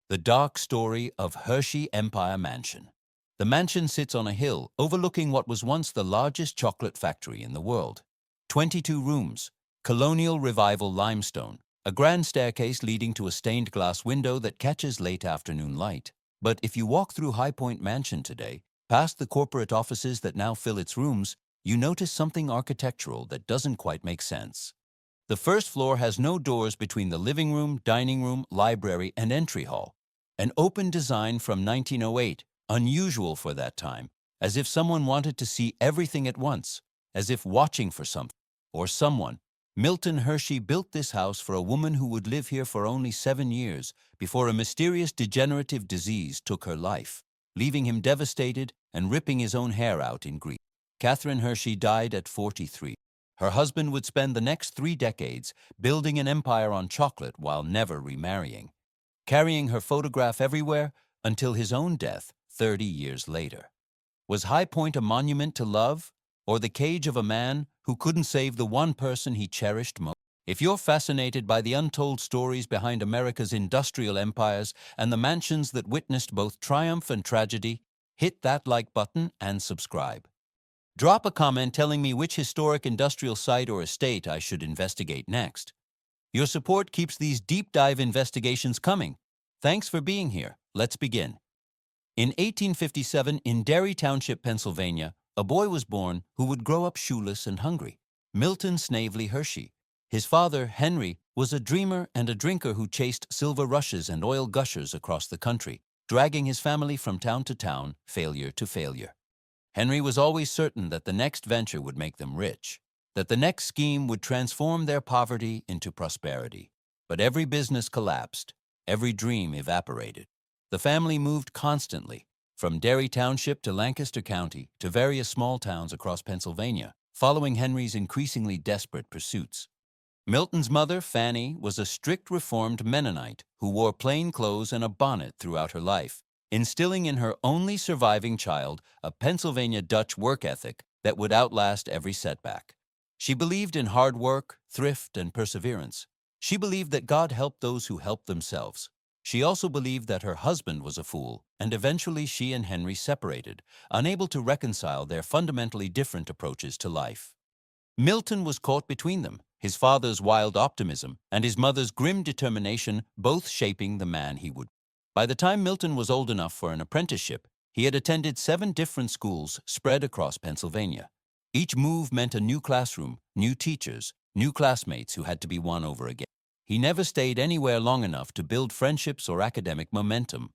The dark story of Hershey Empire Mansion. The mansion sits on a hill overlooking what was once the largest chocolate factory in the world. 22 rooms, colonial revival limestone, a grand staircase leading to a stained glass window that catches late afternoon light. But if you walk through High Point Mansion today, past the corporate offices that now fill its rooms, you notice something architectural that doesn't quite make sense. The first floor has no doors between the living room, dining room, library, and entry hall. An open design from 1908, unusual for that time, as if someone wanted to see everything at once, as if watching for something or someone. Milton Hershey built this house for a woman who would live here for only 7 years before a mysterious degenerative disease took her life, leaving him devastated and ripping his own hair out in grief. Catherine Hershey died at 43. Her husband would spend the next 3 decades building an empire on chocolate while never remarrying, carrying her photograph everywhere until his own death 30 years later. Was High Point a monument to love, or the cage of a man who couldn't save the one person he cherished most? If you're fascinated by the untold stories behind America's industrial empires and the mansions that witnessed both triumph and tragedy, hit that like button and subscribe. Drop a comment telling me which historic industrial site or estate I should investigate next. Your support keeps these deep dive investigations coming. Thanks for being here. Let's begin. In 1857, in Derry Township, Pennsylvania, a boy was born who would grow up shoeless and hungry. Milton Snavely Hershey. His father, Henry, was a dreamer and a drinker who chased silver rushes and oil gushers across the country, dragging his family from town to town, failure to failure. Henry was always certain that the next venture would make them rich, that the next scheme would transform their poverty into prosperity. But every business collapsed, every dream evaporated. The family moved constantly, from Derry Township to Lancaster County to various small towns across Pennsylvania, following Henry's increasingly desperate pursuits. Milton's mother, Fanny, was a strict Reformed Mennonite who wore plain clothes and a bonnet throughout her life, instilling in her only surviving child a Pennsylvania Dutch work ethic that would outlast every setback. She believed in hard work, thrift, and perseverance. She believed that God helped those who helped themselves. She also believed that her husband was a fool, and eventually she and Henry separated, unable to reconcile their fundamentally different approaches to life. Milton was caught between them, his father's wild optimism and his mother's grim determination both shaping the man he would be. By the time Milton was old enough for an apprenticeship, he had attended 7 different schools spread across Pennsylvania. Each move meant a new classroom, new teachers, new classmates who had to be won over again. He never stayed anywhere long enough to build friendships or academic momentum.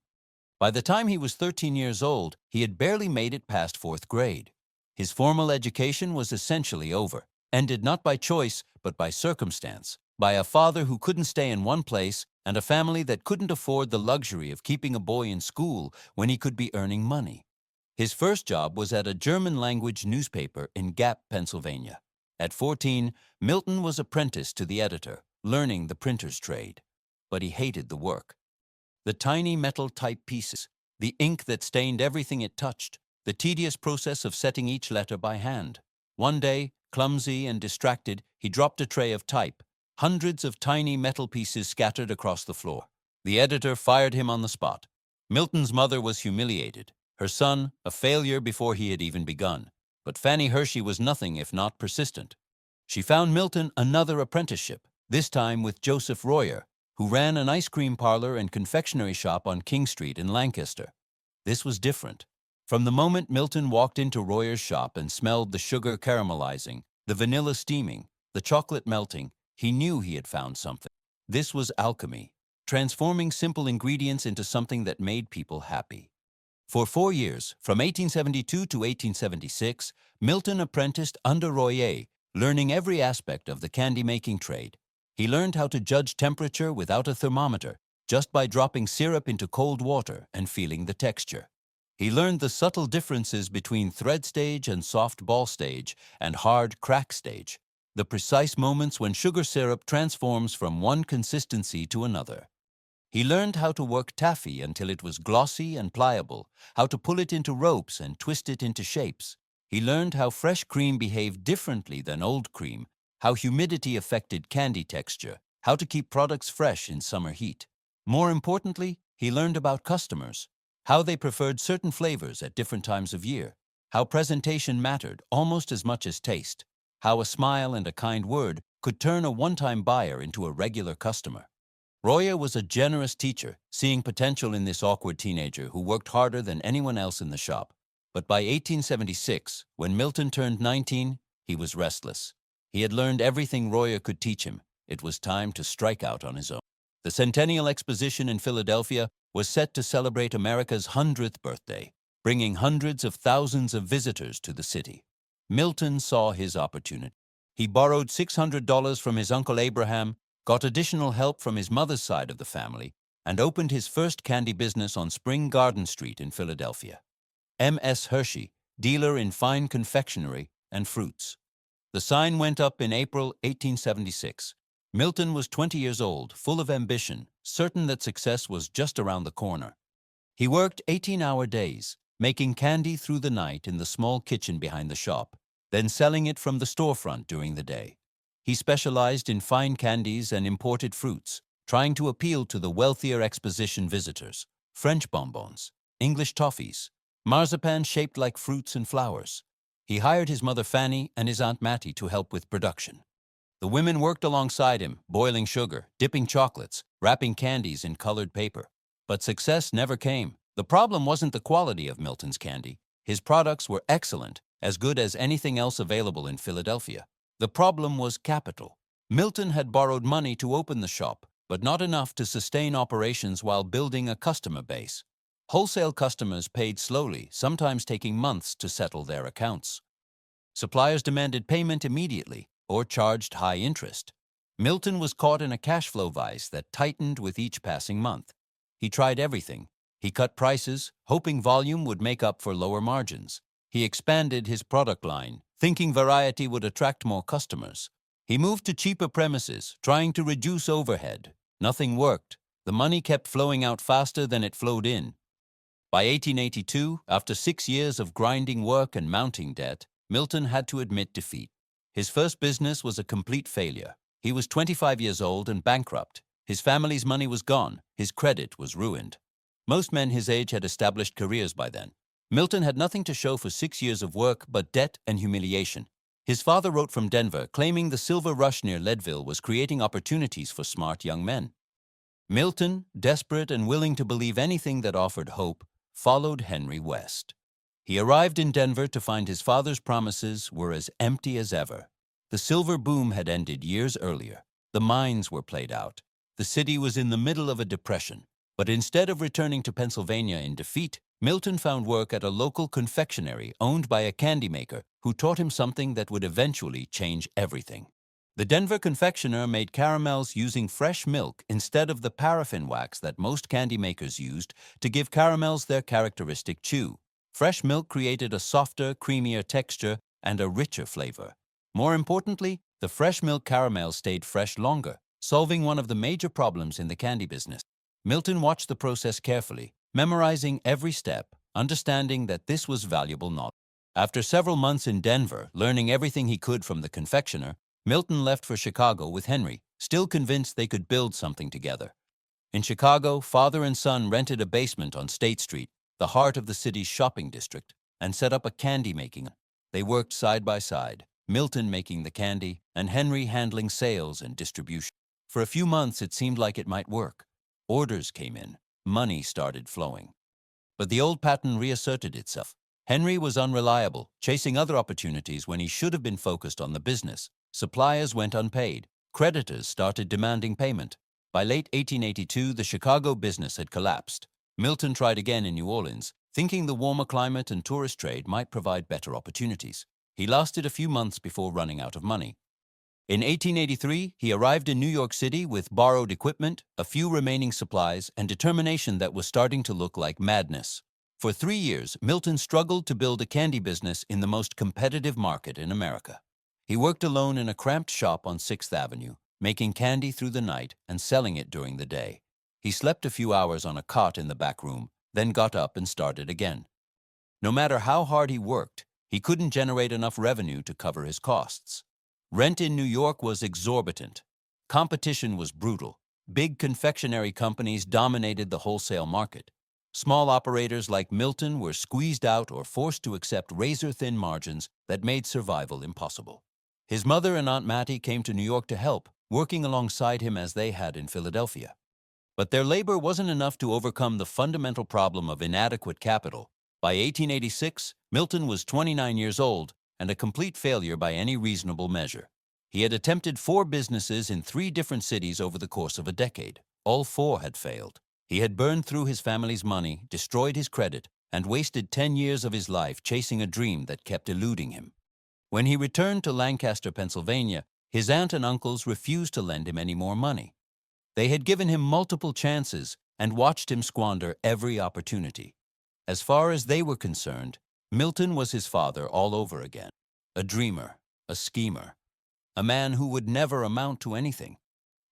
By the time he was 13 years old, he had barely made it past 4th grade. His formal education was essentially over, ended not by choice but by circumstance, by a father who couldn't stay in one place and a family that couldn't afford the luxury of keeping a boy in school when he could be earning money. His first job was at a German-language newspaper in Gap, Pennsylvania. At 14, Milton was apprenticed to the editor, learning the printer's trade. But he hated the work. The tiny metal type pieces, the ink that stained everything it touched, the tedious process of setting each letter by hand. One day, clumsy and distracted, he dropped a tray of type, hundreds of tiny metal pieces scattered across the floor. The editor fired him on the spot. Milton's mother was humiliated, her son a failure before he had even begun. But Fanny Hershey was nothing if not persistent. She found Milton another apprenticeship, this time with Joseph Royer, who ran an ice cream parlor and confectionery shop on King Street in Lancaster. This was different. From the moment Milton walked into Royer's shop and smelled the sugar caramelizing, the vanilla steaming, the chocolate melting, he knew he had found something. This was alchemy, transforming simple ingredients into something that made people happy. For 4 years, from 1872 to 1876, Milton apprenticed under Royer, learning every aspect of the candy-making trade. He learned how to judge temperature without a thermometer, just by dropping syrup into cold water and feeling the texture. He learned the subtle differences between thread stage and soft ball stage and hard crack stage, the precise moments when sugar syrup transforms from one consistency to another. He learned how to work taffy until it was glossy and pliable, how to pull it into ropes and twist it into shapes. He learned how fresh cream behaved differently than old cream, how humidity affected candy texture, how to keep products fresh in summer heat. More importantly, he learned about customers, how they preferred certain flavors at different times of year, how presentation mattered almost as much as taste, how a smile and a kind word could turn a one-time buyer into a regular customer. Roya was a generous teacher, seeing potential in this awkward teenager who worked harder than anyone else in the shop. But by 1876, when Milton turned 19, he was restless. He had learned everything Roya could teach him. It was time to strike out on his own. The Centennial Exposition in Philadelphia was set to celebrate America's 100th birthday, bringing hundreds of thousands of visitors to the city. Milton saw his opportunity. He borrowed $600 from his uncle Abraham, got additional help from his mother's side of the family, and opened his first candy business on Spring Garden Street in Philadelphia. M.S. Hershey, dealer in fine confectionery and fruits. The sign went up in April 1876. Milton was 20 years old, full of ambition, certain that success was just around the corner. He worked 18-hour days, making candy through the night in the small kitchen behind the shop, then selling it from the storefront during the day. He specialized in fine candies and imported fruits, trying to appeal to the wealthier exposition visitors. French bonbons, English toffees, marzipan shaped like fruits and flowers. He hired his mother Fanny and his Aunt Mattie to help with production. The women worked alongside him, boiling sugar, dipping chocolates, wrapping candies in colored paper. But success never came. The problem wasn't the quality of Milton's candy. His products were excellent, as good as anything else available in Philadelphia. The problem was capital. Milton had borrowed money to open the shop, but not enough to sustain operations while building a customer base. Wholesale customers paid slowly, sometimes taking months to settle their accounts. Suppliers demanded payment immediately or charged high interest. Milton was caught in a cash flow vice that tightened with each passing month. He tried everything. He cut prices, hoping volume would make up for lower margins. He expanded his product line, thinking variety would attract more customers. He moved to cheaper premises, trying to reduce overhead. Nothing worked. The money kept flowing out faster than it flowed in. By 1882, after 6 years of grinding work and mounting debt, Milton had to admit defeat. His first business was a complete failure. He was 25 years old and bankrupt. His family's money was gone. His credit was ruined. Most men his age had established careers by then. Milton had nothing to show for 6 years of work but debt and humiliation. His father wrote from Denver, claiming the silver rush near Leadville was creating opportunities for smart young men. Milton, desperate and willing to believe anything that offered hope, followed Henry west. He arrived in Denver to find his father's promises were as empty as ever. The silver boom had ended years earlier. The mines were played out. The city was in the middle of a depression. But instead of returning to Pennsylvania in defeat, Milton found work at a local confectionery owned by a candy maker who taught him something that would eventually change everything. The Denver confectioner made caramels using fresh milk instead of the paraffin wax that most candy makers used to give caramels their characteristic chew. Fresh milk created a softer, creamier texture and a richer flavor. More importantly, the fresh milk caramel stayed fresh longer, solving one of the major problems in the candy business. Milton watched the process carefully, memorizing every step, understanding that this was valuable knowledge. After several months in Denver, learning everything he could from the confectioner, Milton left for Chicago with Henry, still convinced they could build something together. In Chicago, father and son rented a basement on State Street, the heart of the city's shopping district, and set up a candy making. They worked side by side, Milton making the candy and Henry handling sales and distribution. For a few months, it seemed like it might work. Orders came in. Money started flowing. But the old pattern reasserted itself. Henry was unreliable, chasing other opportunities when he should have been focused on the business. Suppliers went unpaid. Creditors started demanding payment. By late 1882, the Chicago business had collapsed. Milton tried again in New Orleans, thinking the warmer climate and tourist trade might provide better opportunities. He lasted a few months before running out of money. In 1883, he arrived in New York City with borrowed equipment, a few remaining supplies, and determination that was starting to look like madness. For 3 years, Milton struggled to build a candy business in the most competitive market in America. He worked alone in a cramped shop on 6th Avenue, making candy through the night and selling it during the day. He slept a few hours on a cot in the back room, then got up and started again. No matter how hard he worked, he couldn't generate enough revenue to cover his costs. Rent in New York was exorbitant. Competition was brutal. big confectionery companies dominated the wholesale market. Small operators like Milton were squeezed out or forced to accept razor-thin margins that made survival impossible. His mother and Aunt Mattie came to New York to help, working alongside him as they had in Philadelphia. But their labor wasn't enough to overcome the fundamental problem of inadequate capital. By 1886, Milton was 29 years old and a complete failure by any reasonable measure. He had attempted 4 businesses in 3 different cities over the course of a decade. All 4 had failed. He had burned through his family's money, destroyed his credit, and wasted 10 years of his life chasing a dream that kept eluding him. When he returned to Lancaster, Pennsylvania, his aunt and uncles refused to lend him any more money. They had given him multiple chances and watched him squander every opportunity. As far as they were concerned, Milton was his father all over again. A dreamer, a schemer, a man who would never amount to anything.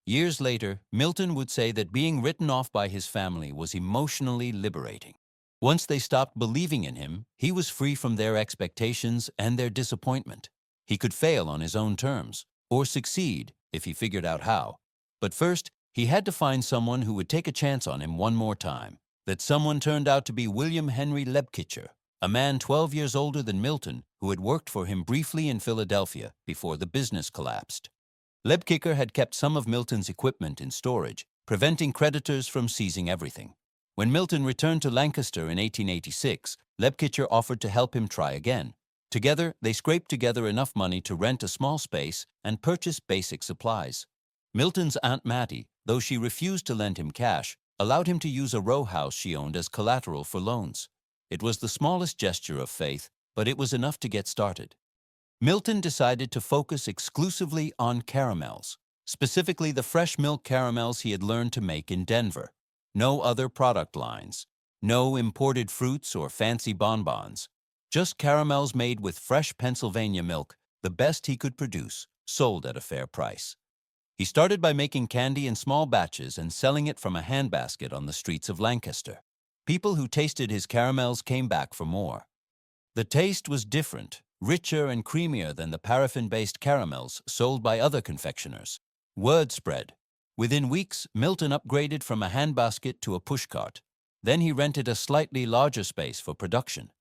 Years later, Milton would say that being written off by his family was emotionally liberating. Once they stopped believing in him, he was free from their expectations and their disappointment. He could fail on his own terms, or succeed if he figured out how. But first, he had to find someone who would take a chance on him one more time. That someone turned out to be William Henry Lebkitcher, a man 12 years older than Milton who had worked for him briefly in Philadelphia before the business collapsed. Lebkitcher had kept some of Milton's equipment in storage, preventing creditors from seizing everything. When Milton returned to Lancaster in 1886, Lebkitcher offered to help him try again. Together, they scraped together enough money to rent a small space and purchase basic supplies. Milton's Aunt Mattie, though she refused to lend him cash, allowed him to use a row house she owned as collateral for loans. It was the smallest gesture of faith, but it was enough to get started. Milton decided to focus exclusively on caramels, specifically the fresh milk caramels he had learned to make in Denver. No other product lines, no imported fruits or fancy bonbons, just caramels made with fresh Pennsylvania milk, the best he could produce, sold at a fair price. He started by making candy in small batches and selling it from a handbasket on the streets of Lancaster. People who tasted his caramels came back for more. The taste was different, richer and creamier than the paraffin-based caramels sold by other confectioners. Word spread. Within weeks, Milton upgraded from a handbasket to a pushcart. Then he rented a slightly larger space for production.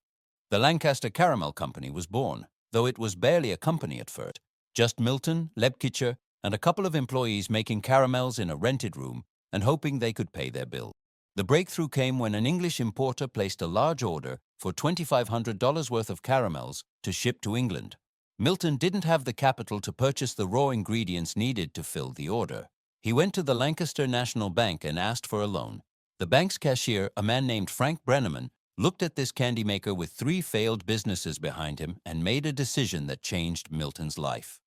The Lancaster Caramel Company was born, though it was barely a company at first. Just Milton, Lebkitcher, and a couple of employees making caramels in a rented room and hoping they could pay their bill. The breakthrough came when an English importer placed a large order for $2,500 worth of caramels to ship to England. Milton didn't have the capital to purchase the raw ingredients needed to fill the order. He went to the Lancaster National Bank and asked for a loan. The bank's cashier, a man named Frank Brenneman, looked at this candy maker with 3 failed businesses behind him and made a decision that changed Milton's life.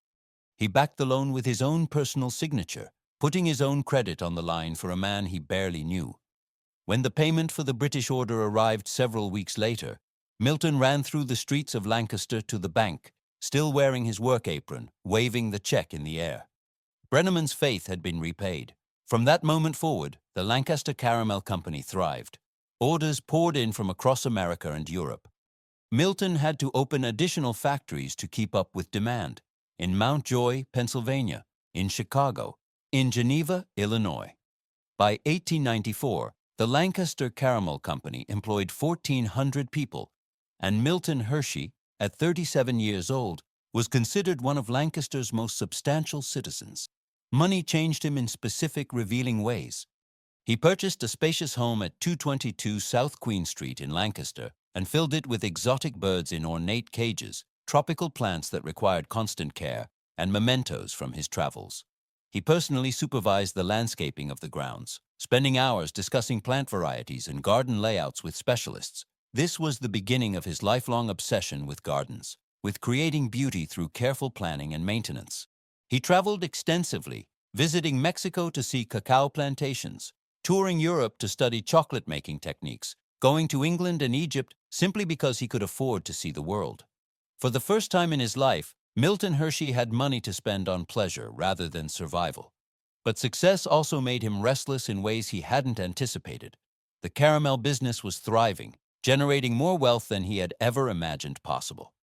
He backed the loan with his own personal signature, putting his own credit on the line for a man he barely knew. When the payment for the British order arrived several weeks later, Milton ran through the streets of Lancaster to the bank, still wearing his work apron, waving the check in the air. Brenneman's faith had been repaid. From that moment forward, the Lancaster Caramel Company thrived. Orders poured in from across America and Europe. Milton had to open additional factories to keep up with demand. In Mount Joy, Pennsylvania, in Chicago, in Geneva, Illinois. By 1894, the Lancaster Caramel Company employed 1,400 people, and Milton Hershey, at 37 years old, was considered one of Lancaster's most substantial citizens. Money changed him in specific, revealing ways. He purchased a spacious home at 222 South Queen Street in Lancaster and filled it with exotic birds in ornate cages, tropical plants that required constant care, and mementos from his travels. He personally supervised the landscaping of the grounds, spending hours discussing plant varieties and garden layouts with specialists. This was the beginning of his lifelong obsession with gardens, with creating beauty through careful planning and maintenance. He traveled extensively, visiting Mexico to see cacao plantations, touring Europe to study chocolate-making techniques, going to England and Egypt simply because he could afford to see the world. For the first time in his life, Milton Hershey had money to spend on pleasure rather than survival. But success also made him restless in ways he hadn't anticipated. The caramel business was thriving, generating more wealth than he had ever imagined possible.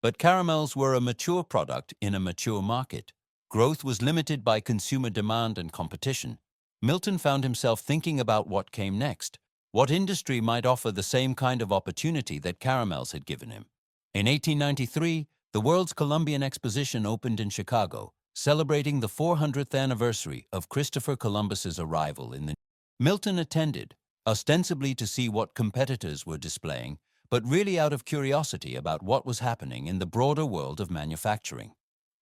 But caramels were a mature product in a mature market. Growth was limited by consumer demand and competition. Milton found himself thinking about what came next, what industry might offer the same kind of opportunity that caramels had given him. In 1893, the World's Columbian Exposition opened in Chicago, celebrating the 400th anniversary of Christopher Columbus's arrival in the... Milton attended, ostensibly to see what competitors were displaying, but really out of curiosity about what was happening in the broader world of manufacturing.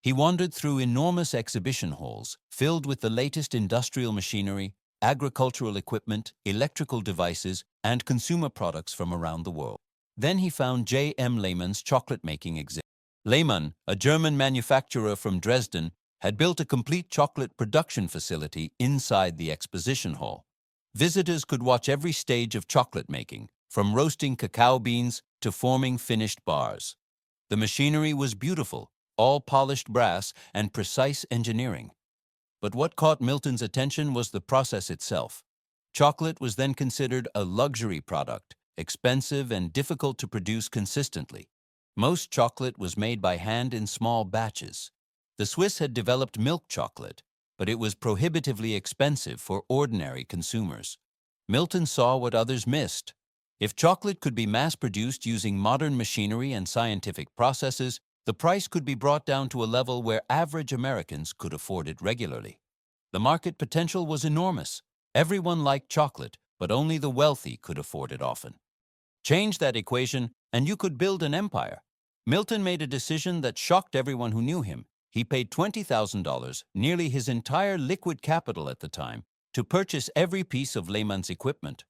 He wandered through enormous exhibition halls filled with the latest industrial machinery, agricultural equipment, electrical devices, and consumer products from around the world. Then he found J. M. Lehmann's chocolate-making exhibit. Lehmann, a German manufacturer from Dresden, had built a complete chocolate production facility inside the exposition hall. Visitors could watch every stage of chocolate making, from roasting cacao beans to forming finished bars. The machinery was beautiful, all polished brass and precise engineering. But what caught Milton's attention was the process itself. Chocolate was then considered a luxury product, expensive and difficult to produce consistently. Most chocolate was made by hand in small batches. The Swiss had developed milk chocolate, but it was prohibitively expensive for ordinary consumers. Milton saw what others missed. If chocolate could be mass-produced using modern machinery and scientific processes, the price could be brought down to a level where average Americans could afford it regularly. The market potential was enormous. Everyone liked chocolate, but only the wealthy could afford it often. Change that equation, and you could build an empire. Milton made a decision that shocked everyone who knew him. He paid $20,000, nearly his entire liquid capital at the time, to purchase every piece of Lehmann's equipment.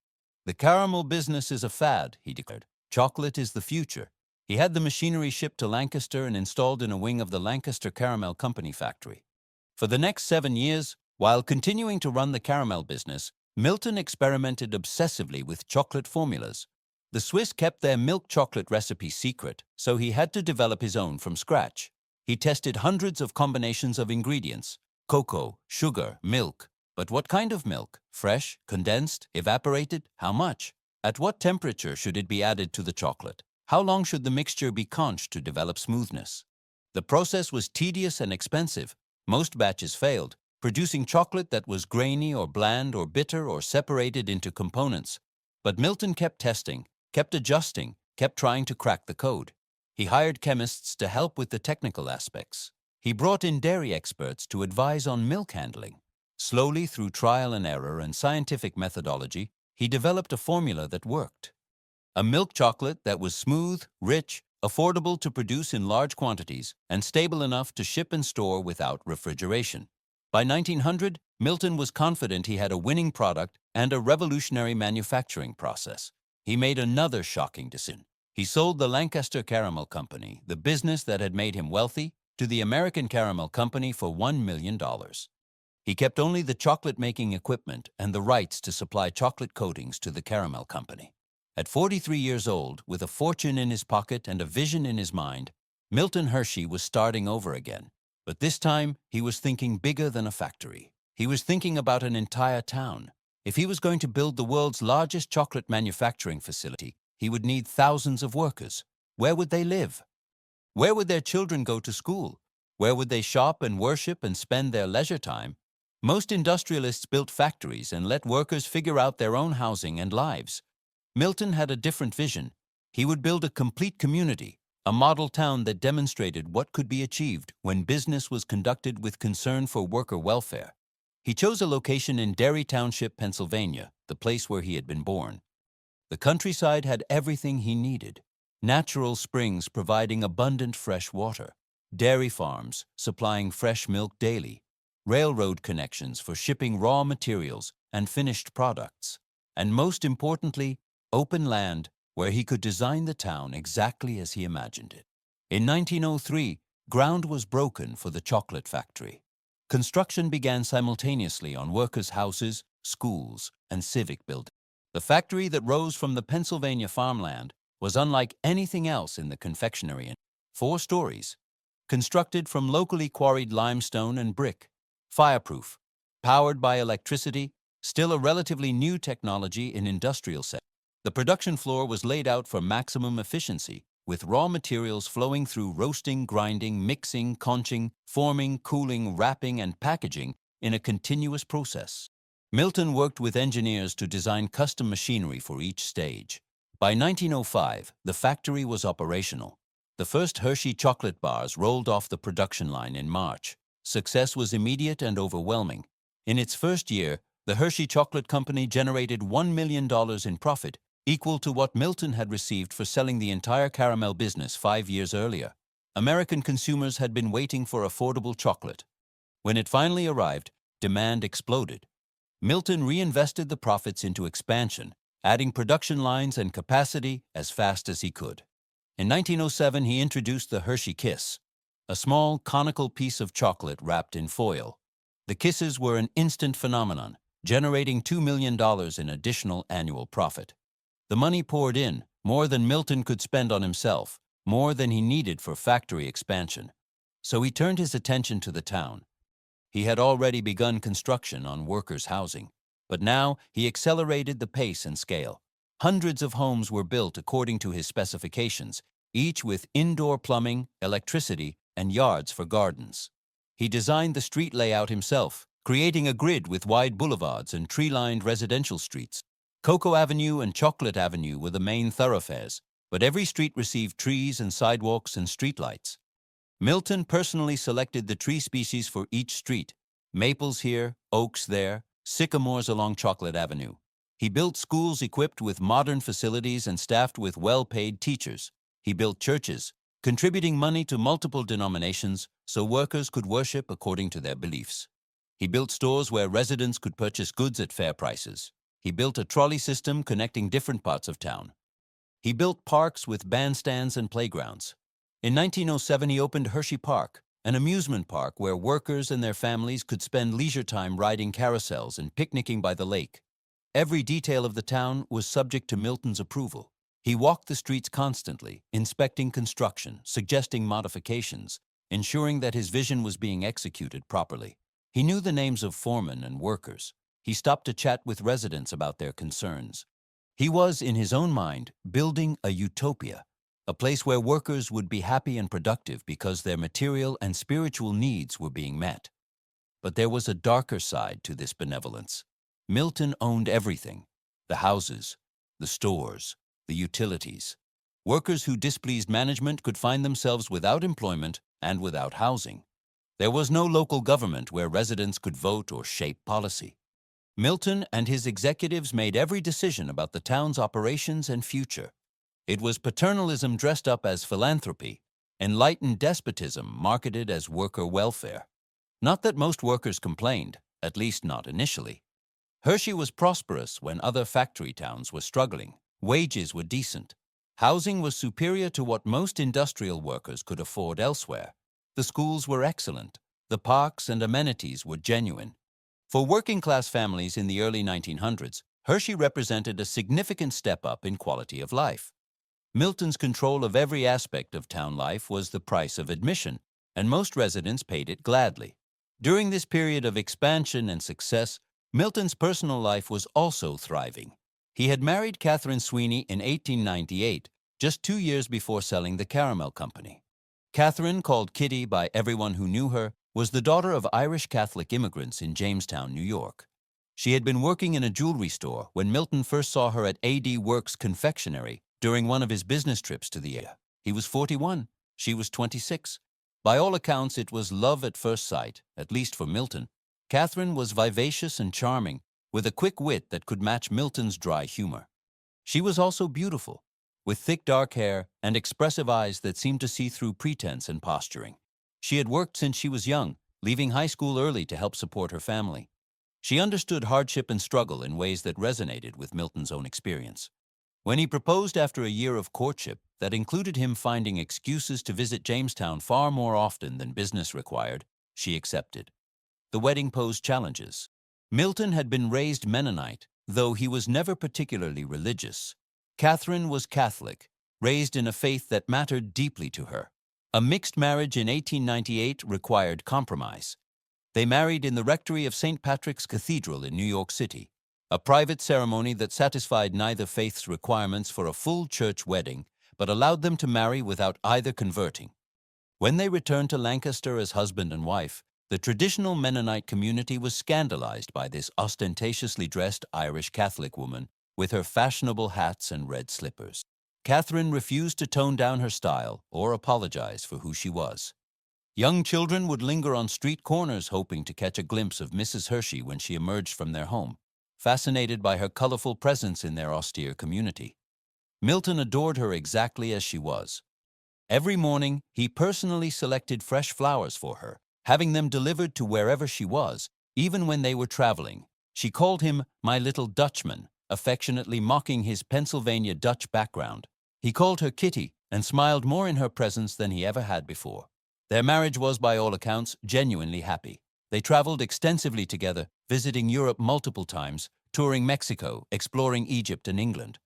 The caramel business is a fad, he declared. Chocolate is the future. He had the machinery shipped to Lancaster and installed in a wing of the Lancaster Caramel Company factory. For the next 7 years, while continuing to run the caramel business, Milton experimented obsessively with chocolate formulas. The Swiss kept their milk chocolate recipe secret, so he had to develop his own from scratch. He tested hundreds of combinations of ingredients: cocoa, sugar, milk. But what kind of milk? Fresh, condensed, evaporated? How much? At what temperature should it be added to the chocolate? How long should the mixture be conched to develop smoothness? The process was tedious and expensive. Most batches failed, producing chocolate that was grainy or bland or bitter or separated into components. But Milton kept testing, kept adjusting, kept trying to crack the code. He hired chemists to help with the technical aspects. He brought in dairy experts to advise on milk handling. Slowly, through trial and error and scientific methodology, he developed a formula that worked. A milk chocolate that was smooth, rich, affordable to produce in large quantities, and stable enough to ship and store without refrigeration. By 1900, Milton was confident he had a winning product and a revolutionary manufacturing process. He made another shocking decision. He sold the Lancaster Caramel Company, the business that had made him wealthy, to the American Caramel Company for $1 million. He kept only the chocolate-making equipment and the rights to supply chocolate coatings to the Caramel Company. At 43 years old, with a fortune in his pocket and a vision in his mind, Milton Hershey was starting over again. But this time, he was thinking bigger than a factory. He was thinking about an entire town. If he was going to build the world's largest chocolate manufacturing facility, he would need thousands of workers. Where would they live? Where would their children go to school? Where would they shop and worship and spend their leisure time? Most industrialists built factories and let workers figure out their own housing and lives. Milton had a different vision. He would build a complete community, a model town that demonstrated what could be achieved when business was conducted with concern for worker welfare. He chose a location in Derry Township, Pennsylvania, the place where he had been born. The countryside had everything he needed: natural springs providing abundant fresh water, dairy farms supplying fresh milk daily, railroad connections for shipping raw materials and finished products, and most importantly, open land where he could design the town exactly as he imagined it. In 1903, ground was broken for the chocolate factory. Construction began simultaneously on workers' houses, schools, and civic buildings. The factory that rose from the Pennsylvania farmland was unlike anything else in the confectionery industry. 4 stories, constructed from locally quarried limestone and brick, fireproof, powered by electricity, still a relatively new technology in industrial settings. The production floor was laid out for maximum efficiency, with raw materials flowing through roasting, grinding, mixing, conching, forming, cooling, wrapping, and packaging in a continuous process. Milton worked with engineers to design custom machinery for each stage. By 1905, the factory was operational. The first Hershey chocolate bars rolled off the production line in March. Success was immediate and overwhelming. In its first year, the Hershey Chocolate Company generated $1 million in profit, equal to what Milton had received for selling the entire caramel business 5 years earlier. American consumers had been waiting for affordable chocolate. When it finally arrived, demand exploded. Milton reinvested the profits into expansion, adding production lines and capacity as fast as he could. In 1907, he introduced the Hershey Kiss, a small conical piece of chocolate wrapped in foil. The kisses were an instant phenomenon, generating $2 million in additional annual profit. The money poured in, more than Milton could spend on himself, more than he needed for factory expansion. So he turned his attention to the town. He had already begun construction on workers' housing, but now he accelerated the pace and scale. Hundreds of homes were built according to his specifications, each with indoor plumbing, electricity, and yards for gardens. He designed the street layout himself, creating a grid with wide boulevards and tree-lined residential streets. Cocoa Avenue and Chocolate Avenue were the main thoroughfares, but every street received trees and sidewalks and streetlights. Milton personally selected the tree species for each street: maples here, oaks there, sycamores along Chocolate Avenue. He built schools equipped with modern facilities and staffed with well-paid teachers. He built churches, contributing money to multiple denominations so workers could worship according to their beliefs. He built stores where residents could purchase goods at fair prices. He built a trolley system connecting different parts of town. He built parks with bandstands and playgrounds. In 1907, he opened Hershey Park, an amusement park where workers and their families could spend leisure time riding carousels and picnicking by the lake. Every detail of the town was subject to Milton's approval. He walked the streets constantly, inspecting construction, suggesting modifications, ensuring that his vision was being executed properly. He knew the names of foremen and workers. He stopped to chat with residents about their concerns. He was, in his own mind, building a utopia, a place where workers would be happy and productive because their material and spiritual needs were being met. But there was a darker side to this benevolence. Milton owned everything: the houses, the stores, the utilities. Workers who displeased management could find themselves without employment and without housing. There was no local government where residents could vote or shape policy. Milton and his executives made every decision about the town's operations and future. It was paternalism dressed up as philanthropy, enlightened despotism marketed as worker welfare. Not that most workers complained, at least not initially. Hershey was prosperous when other factory towns were struggling. Wages were decent. Housing was superior to what most industrial workers could afford elsewhere. The schools were excellent. The parks and amenities were genuine. For working-class families in the early 1900s, Hershey represented a significant step up in quality of life. Milton's control of every aspect of town life was the price of admission, and most residents paid it gladly. During this period of expansion and success, Milton's personal life was also thriving. He had married Catherine Sweeney in 1898, just 2 years before selling the Caramel Company. Catherine, called Kitty by everyone who knew her, was the daughter of Irish Catholic immigrants in Jamestown, New York. She had been working in a jewelry store when Milton first saw her at A.D. Works Confectionery during one of his business trips to the area. He was 41. She was 26. By all accounts, it was love at first sight, at least for Milton. Catherine was vivacious and charming, with a quick wit that could match Milton's dry humor. She was also beautiful, with thick dark hair and expressive eyes that seemed to see through pretense and posturing. She had worked since she was young, leaving high school early to help support her family. She understood hardship and struggle in ways that resonated with Milton's own experience. When he proposed after a year of courtship that included him finding excuses to visit Jamestown far more often than business required, she accepted. The wedding posed challenges. Milton had been raised Mennonite, though he was never particularly religious. Catherine was Catholic, raised in a faith that mattered deeply to her. A mixed marriage in 1898 required compromise. They married in the rectory of St. Patrick's Cathedral in New York City, a private ceremony that satisfied neither faith's requirements for a full church wedding, but allowed them to marry without either converting. When they returned to Lancaster as husband and wife, The traditional Mennonite community was scandalized by this ostentatiously dressed Irish Catholic woman with her fashionable hats and red slippers. Catherine refused to tone down her style or apologize for who she was. Young children would linger on street corners hoping to catch a glimpse of Mrs. Hershey when she emerged from their home, fascinated by her colorful presence in their austere community. Milton adored her exactly as she was. Every morning, he personally selected fresh flowers for her, having them delivered to wherever she was, even when they were traveling. She called him "my little Dutchman," affectionately mocking his Pennsylvania Dutch background. He called her Kitty and smiled more in her presence than he ever had before. Their marriage was, by all accounts, genuinely happy. They traveled extensively together, visiting Europe multiple times, touring Mexico, exploring Egypt and England.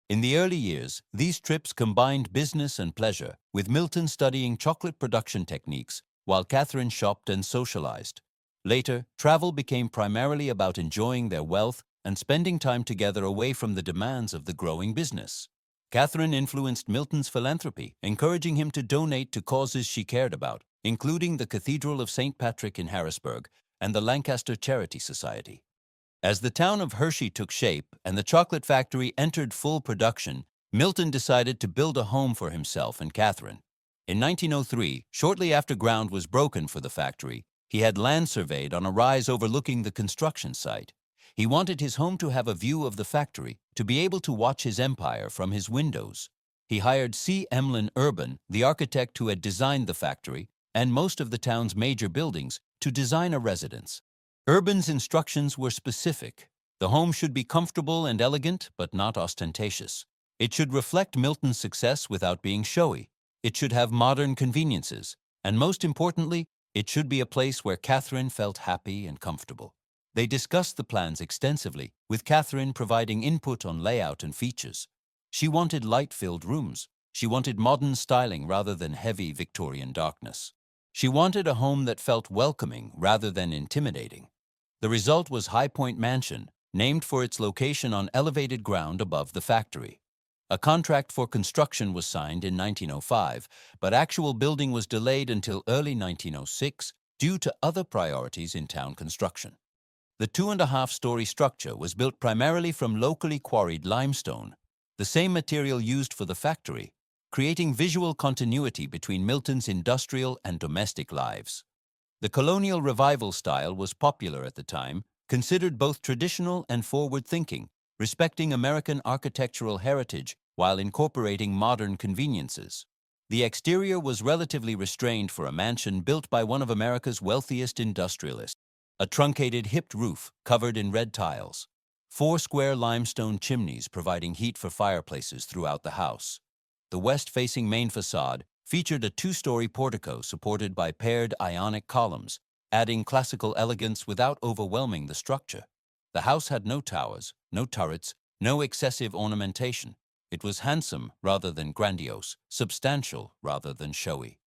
In the early years, these trips combined business and pleasure, with Milton studying chocolate production techniques while Catherine shopped and socialized. Later, travel became primarily about enjoying their wealth and spending time together away from the demands of the growing business. Catherine influenced Milton's philanthropy, encouraging him to donate to causes she cared about, including the Cathedral of St. Patrick in Harrisburg and the Lancaster Charity Society. As the town of Hershey took shape and the chocolate factory entered full production, Milton decided to build a home for himself and Catherine. In 1903, shortly after ground was broken for the factory, he had land surveyed on a rise overlooking the construction site. He wanted his home to have a view of the factory, to be able to watch his empire from his windows. He hired C. Emlyn Urban, the architect who had designed the factory and most of the town's major buildings, to design a residence. Urban's instructions were specific. The home should be comfortable and elegant, but not ostentatious. It should reflect Milton's success without being showy. It should have modern conveniences, and most importantly, it should be a place where Catherine felt happy and comfortable. They discussed the plans extensively, with Catherine providing input on layout and features. She wanted light-filled rooms. She wanted modern styling rather than heavy Victorian darkness. She wanted a home that felt welcoming rather than intimidating. The result was High Point Mansion, named for its location on elevated ground above the factory. A contract for construction was signed in 1905, but actual building was delayed until early 1906 due to other priorities in town construction. The 2.5-story structure was built primarily from locally quarried limestone, the same material used for the factory, creating visual continuity between Milton's industrial and domestic lives. The colonial revival style was popular at the time, considered both traditional and forward-thinking, respecting American architectural heritage while incorporating modern conveniences. The exterior was relatively restrained for a mansion built by one of America's wealthiest industrialists. A truncated hipped roof covered in red tiles. 4 square limestone chimneys providing heat for fireplaces throughout the house. The west-facing main facade featured a 2-story portico supported by paired Ionic columns, adding classical elegance without overwhelming the structure. The house had no towers, no turrets, no excessive ornamentation. It was handsome rather than grandiose, substantial rather than showy.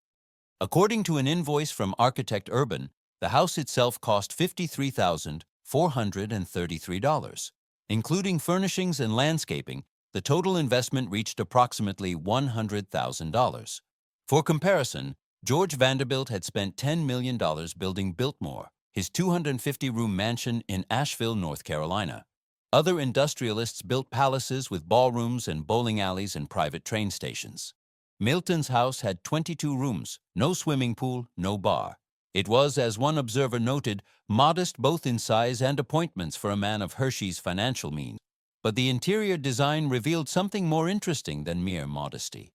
According to an invoice from architect Urban, the house itself cost $53,433. Including furnishings and landscaping, the total investment reached approximately $100,000. For comparison, George Vanderbilt had spent $10 million building Biltmore, his 250-room mansion in Asheville, North Carolina. Other industrialists built palaces with ballrooms and bowling alleys and private train stations. Milton's house had 22 rooms, no swimming pool, no bar. It was, as one observer noted, modest both in size and appointments for a man of Hershey's financial means. But the interior design revealed something more interesting than mere modesty.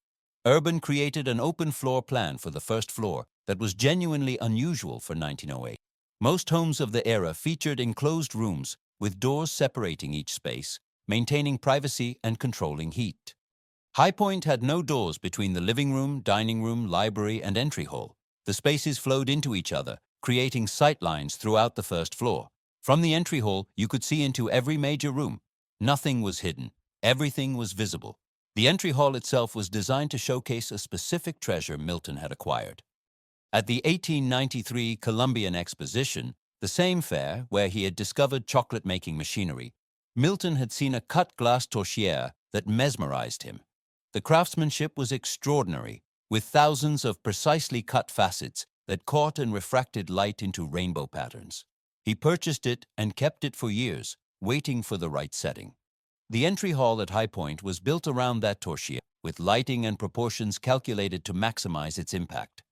Urban created an open floor plan for the first floor that was genuinely unusual for 1908. Most homes of the era featured enclosed rooms with doors separating each space, maintaining privacy and controlling heat. High Point had no doors between the living room, dining room, library, and entry hall. The spaces flowed into each other, creating sight lines throughout the first floor. From the entry hall, you could see into every major room. Nothing was hidden. Everything was visible. The entry hall itself was designed to showcase a specific treasure Milton had acquired. At the 1893 Columbian Exposition, the same fair where he had discovered chocolate-making machinery, Milton had seen a cut glass torchiere that mesmerized him. The craftsmanship was extraordinary, with thousands of precisely cut facets that caught and refracted light into rainbow patterns. He purchased it and kept it for years, waiting for the right setting. The entry hall at High Point was built around that torchia, with lighting and proportions calculated to maximize its impact.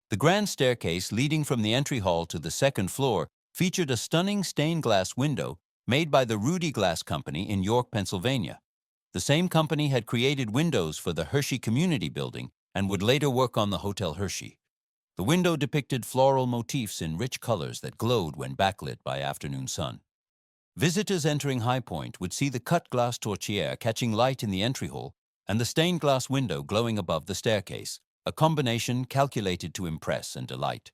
The grand staircase leading from the entry hall to the second floor featured a stunning stained glass window made by the Rudy Glass Company in York, Pennsylvania. The same company had created windows for the Hershey Community Building and would later work on the Hotel Hershey. The window depicted floral motifs in rich colors that glowed when backlit by afternoon sun. Visitors entering High Point would see the cut glass torchiere catching light in the entry hall and the stained glass window glowing above the staircase, a combination calculated to impress and delight.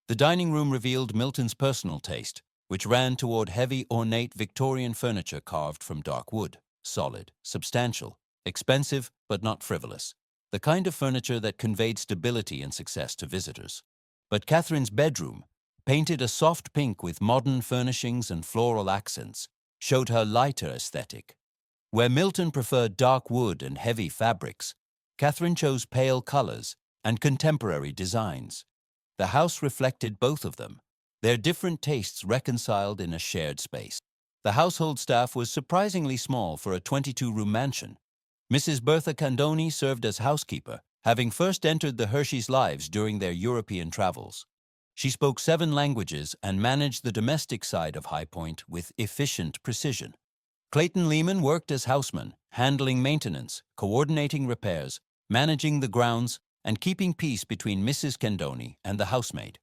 The dining room revealed Milton's personal taste, which ran toward heavy, ornate Victorian furniture carved from dark wood, solid, substantial, expensive but not frivolous, the kind of furniture that conveyed stability and success to visitors. But Catherine's bedroom, painted a soft pink with modern furnishings and floral accents, showed her lighter aesthetic. Where Milton preferred dark wood and heavy fabrics, Catherine chose pale colors and contemporary designs. The house reflected both of them, their different tastes reconciled in a shared space. The household staff was surprisingly small for a 22-room mansion. Mrs. Bertha Candoni served as housekeeper, having first entered the Hershey's lives during their European travels. She spoke 7 languages and managed the domestic side of High Point with efficient precision. Clayton Lehman worked as houseman, handling maintenance, coordinating repairs, managing the grounds, and keeping peace between Mrs. Candoni and the housemaid.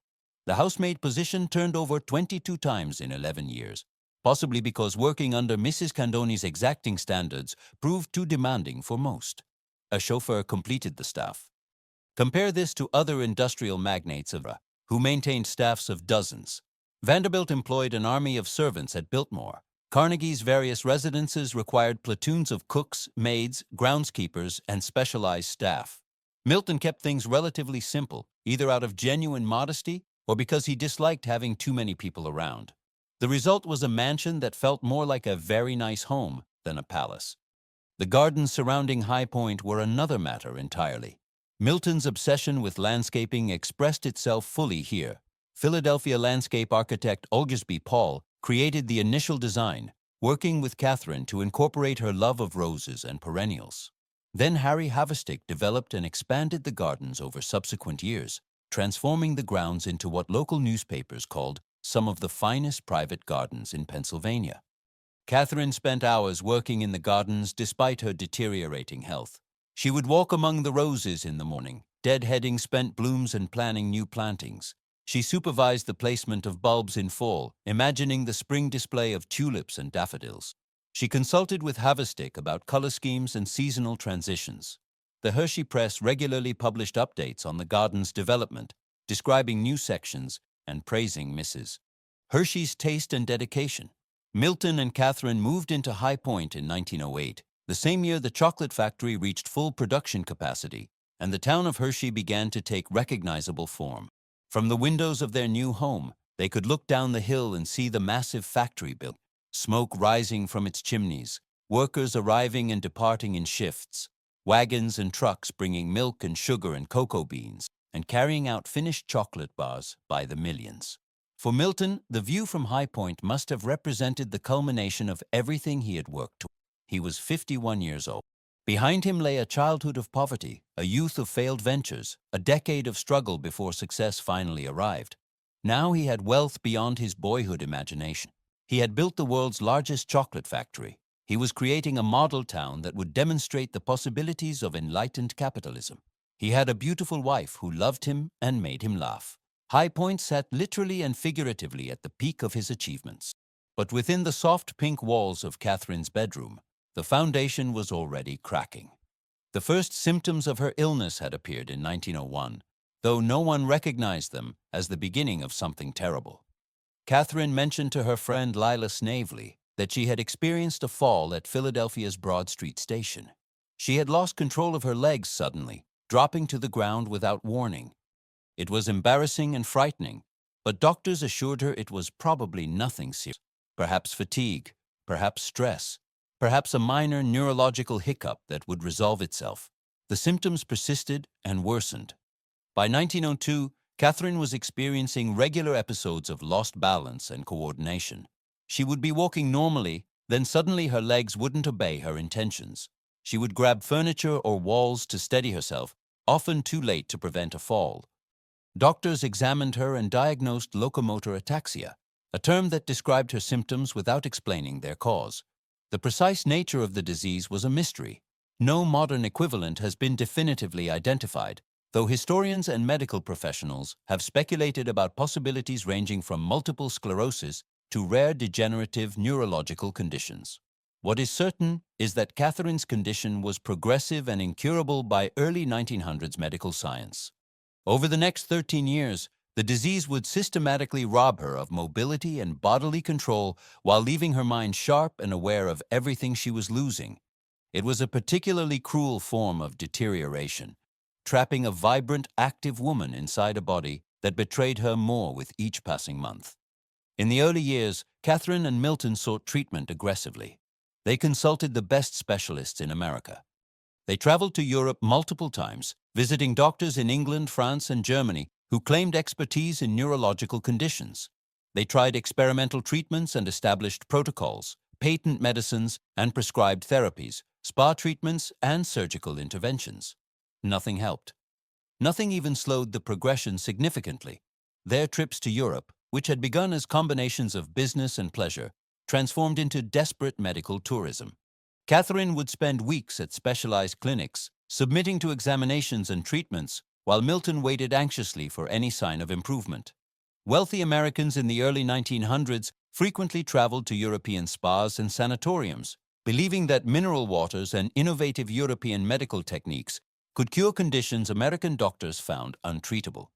The housemaid position turned over 22 times in 11 years, possibly because working under Mrs. Candoni's exacting standards proved too demanding for most. A chauffeur completed the staff. Compare this to other industrial magnates who maintained staffs of dozens. Vanderbilt employed an army of servants at Biltmore. Carnegie's various residences required platoons of cooks, maids, groundskeepers, and specialized staff. Milton kept things relatively simple, either out of genuine modesty or because he disliked having too many people around. The result was a mansion that felt more like a very nice home than a palace. The gardens surrounding High Point were another matter entirely. Milton's obsession with landscaping expressed itself fully here. Philadelphia landscape architect Oglesby Paul created the initial design, working with Catherine to incorporate her love of roses and perennials. Then Harry Havestick developed and expanded the gardens over subsequent years, transforming the grounds into what local newspapers called some of the finest private gardens in Pennsylvania. Catherine spent hours working in the gardens despite her deteriorating health. She would walk among the roses in the morning, deadheading spent blooms and planning new plantings. She supervised the placement of bulbs in fall, imagining the spring display of tulips and daffodils. She consulted with Havestick about color schemes and seasonal transitions. The Hershey Press regularly published updates on the garden's development, describing new sections and praising Mrs. Hershey's taste and dedication. Milton and Catherine moved into High Point in 1908, the same year the chocolate factory reached full production capacity, and the town of Hershey began to take recognizable form. From the windows of their new home, they could look down the hill and see the massive factory built, smoke rising from its chimneys, workers arriving and departing in shifts, wagons and trucks bringing milk and sugar and cocoa beans, and carrying out finished chocolate bars by the millions. For Milton, the view from High Point must have represented the culmination of everything he had worked toward. He was 51 years old. Behind him lay a childhood of poverty, a youth of failed ventures, a decade of struggle before success finally arrived. Now he had wealth beyond his boyhood imagination. He had built the world's largest chocolate factory. He was creating a model town that would demonstrate the possibilities of enlightened capitalism. He had a beautiful wife who loved him and made him laugh. High Point sat literally and figuratively at the peak of his achievements. But within the soft pink walls of Catherine's bedroom, the foundation was already cracking. The first symptoms of her illness had appeared in 1901, though no one recognized them as the beginning of something terrible. Catherine mentioned to her friend Lila Snavely that she had experienced a fall at Philadelphia's Broad Street station. She had lost control of her legs suddenly, dropping to the ground without warning. It was embarrassing and frightening, but doctors assured her it was probably nothing serious. Perhaps fatigue, perhaps stress, perhaps a minor neurological hiccup that would resolve itself. The symptoms persisted and worsened. By 1902, Catherine was experiencing regular episodes of lost balance and coordination. She would be walking normally, then suddenly her legs wouldn't obey her intentions. She would grab furniture or walls to steady herself, often too late to prevent a fall. Doctors examined her and diagnosed locomotor ataxia, a term that described her symptoms without explaining their cause. The precise nature of the disease was a mystery. No modern equivalent has been definitively identified, though historians and medical professionals have speculated about possibilities ranging from multiple sclerosis to rare degenerative neurological conditions. What is certain is that Catherine's condition was progressive and incurable by early 1900s medical science. Over the next 13 years, the disease would systematically rob her of mobility and bodily control while leaving her mind sharp and aware of everything she was losing. It was a particularly cruel form of deterioration, trapping a vibrant, active woman inside a body that betrayed her more with each passing month. In the early years, Catherine and Milton sought treatment aggressively. They consulted the best specialists in America. They traveled to Europe multiple times, visiting doctors in England, France, and Germany who claimed expertise in neurological conditions. They tried experimental treatments and established protocols, patent medicines and prescribed therapies, spa treatments and surgical interventions. Nothing helped. Nothing even slowed the progression significantly. Their trips to Europe, which had begun as combinations of business and pleasure, transformed into desperate medical tourism. Catherine would spend weeks at specialized clinics, submitting to examinations and treatments, while Milton waited anxiously for any sign of improvement. Wealthy Americans in the early 1900s frequently traveled to European spas and sanatoriums, believing that mineral waters and innovative European medical techniques could cure conditions American doctors found untreatable.